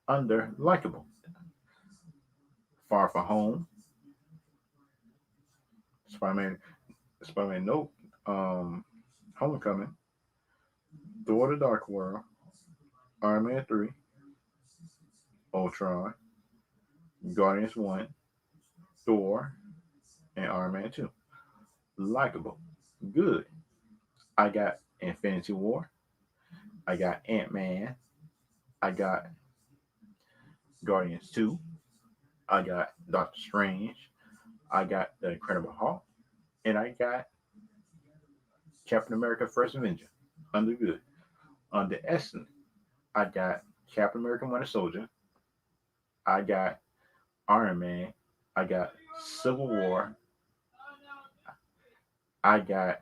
Under likable. Far From Home, Spider-Man, Spider-Man Nope, Homecoming, Thor: The Dark World, Iron Man 3, Ultron, Guardians 1, Thor, and Iron Man 2. Likable. Good. I got Infinity War. I got Ant Man. I got Guardians 2. I got Doctor Strange. I got The Incredible Hulk. And I got Captain America First Avenger. Under good. Under excellent. I got Captain America Winter Soldier. I got Iron Man. I got Civil War. I got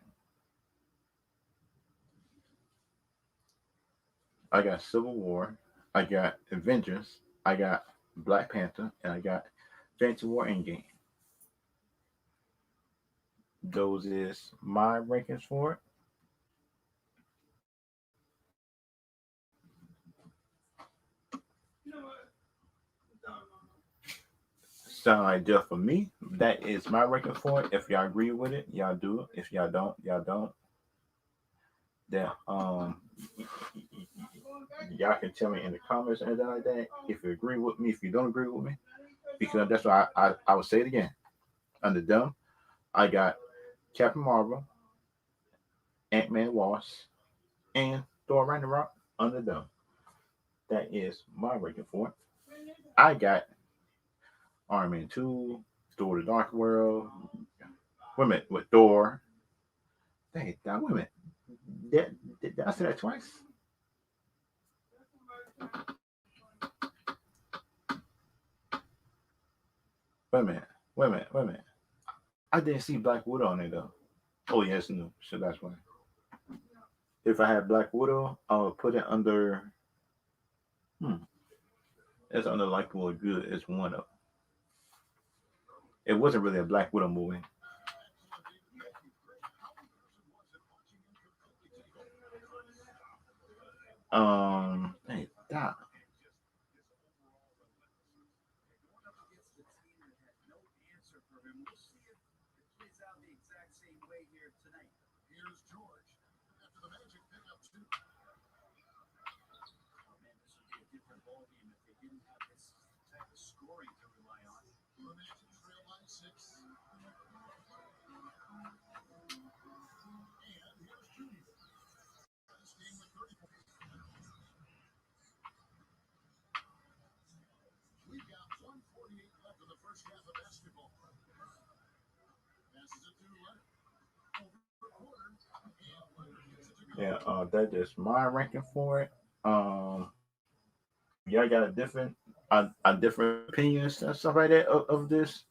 I got Civil War, I got Avengers, I got Black Panther, and I got Fantasy War Endgame. Those is my rankings for it. Sound like just for me. That is my ranking for it. If y'all agree with it, y'all do it. If y'all don't, y'all don't. Then y'all can tell me in the comments and anything like that. If you agree with me, if you don't agree with me, because that's why I would say it again. Under dumb, I got Captain Marvel, Ant Man Wasp, and Thor Ragnarok under dumb. That is my ranking for it. I got Iron Man 2, Thor the Dark World. Wait a minute, with Thor. Dang, wait a minute. Did I say that twice? Wait a minute. Wait a minute. Wait a minute. I didn't see Black Widow on it though. Oh yeah, it's new. So that's why. If I had Black Widow, I would put it under. Hmm. It's under likable or good. It's one of. It wasn't really a Black Widow movie. Hey, that. Yeah, that is my ranking for it. If y'all got a different opinions and stuff like that of this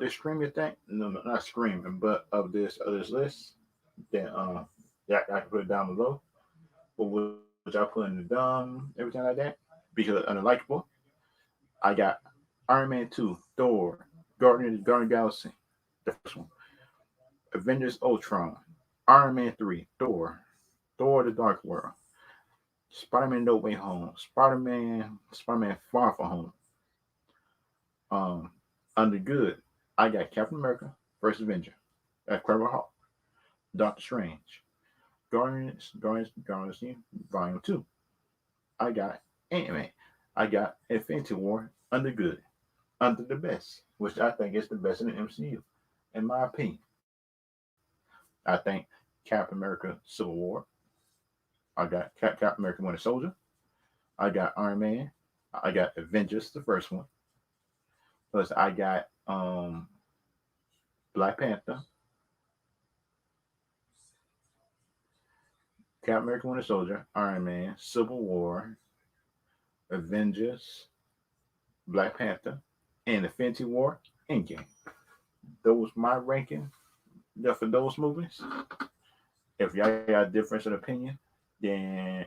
streaming thing, no, not streaming, but of this list, then yeah, I can put it down below. But would y'all put in the dumb, everything like that? Because unlikable, I got Iron Man 2, Thor, Guardian Galaxy, the first one, Avengers Ultron, Iron Man 3, Thor the Dark World, Spider Man No Way Home, Spider Man Far From Home. Um, Under good, I got Captain America, First Avenger, Incredible Hulk, Doctor Strange, Guardians Volume 2. I got Ant Man. I got Infinity War under good, under the best, which I think is the best in the MCU, in my opinion. I think Captain America Civil War. I got Captain America Winter Soldier. I got Iron Man. I got Avengers, the first one. Plus, I got Black Panther, Captain America Winter Soldier, Iron Man, Civil War, Avengers, Black Panther, and Infinity War Endgame. Those my ranking for those movies. If y'all got a difference in opinion, then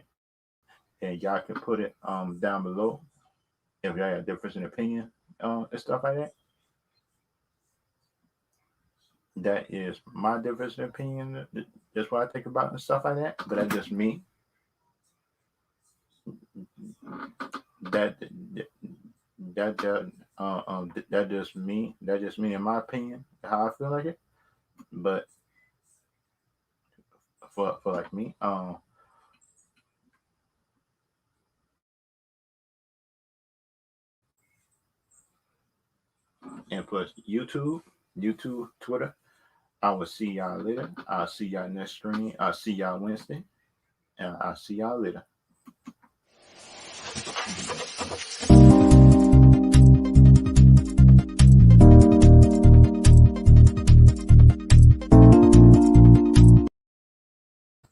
and y'all can put it down below. If y'all got a difference in opinion and stuff like that, that is my difference in opinion. That's what I think about and stuff like that. But that's just me. That that just me. That just me in my opinion. How I feel like it. But for like me, and plus YouTube, Twitter. I will see y'all later. I'll see y'all next stream. I'll see y'all Wednesday. And I'll see y'all later.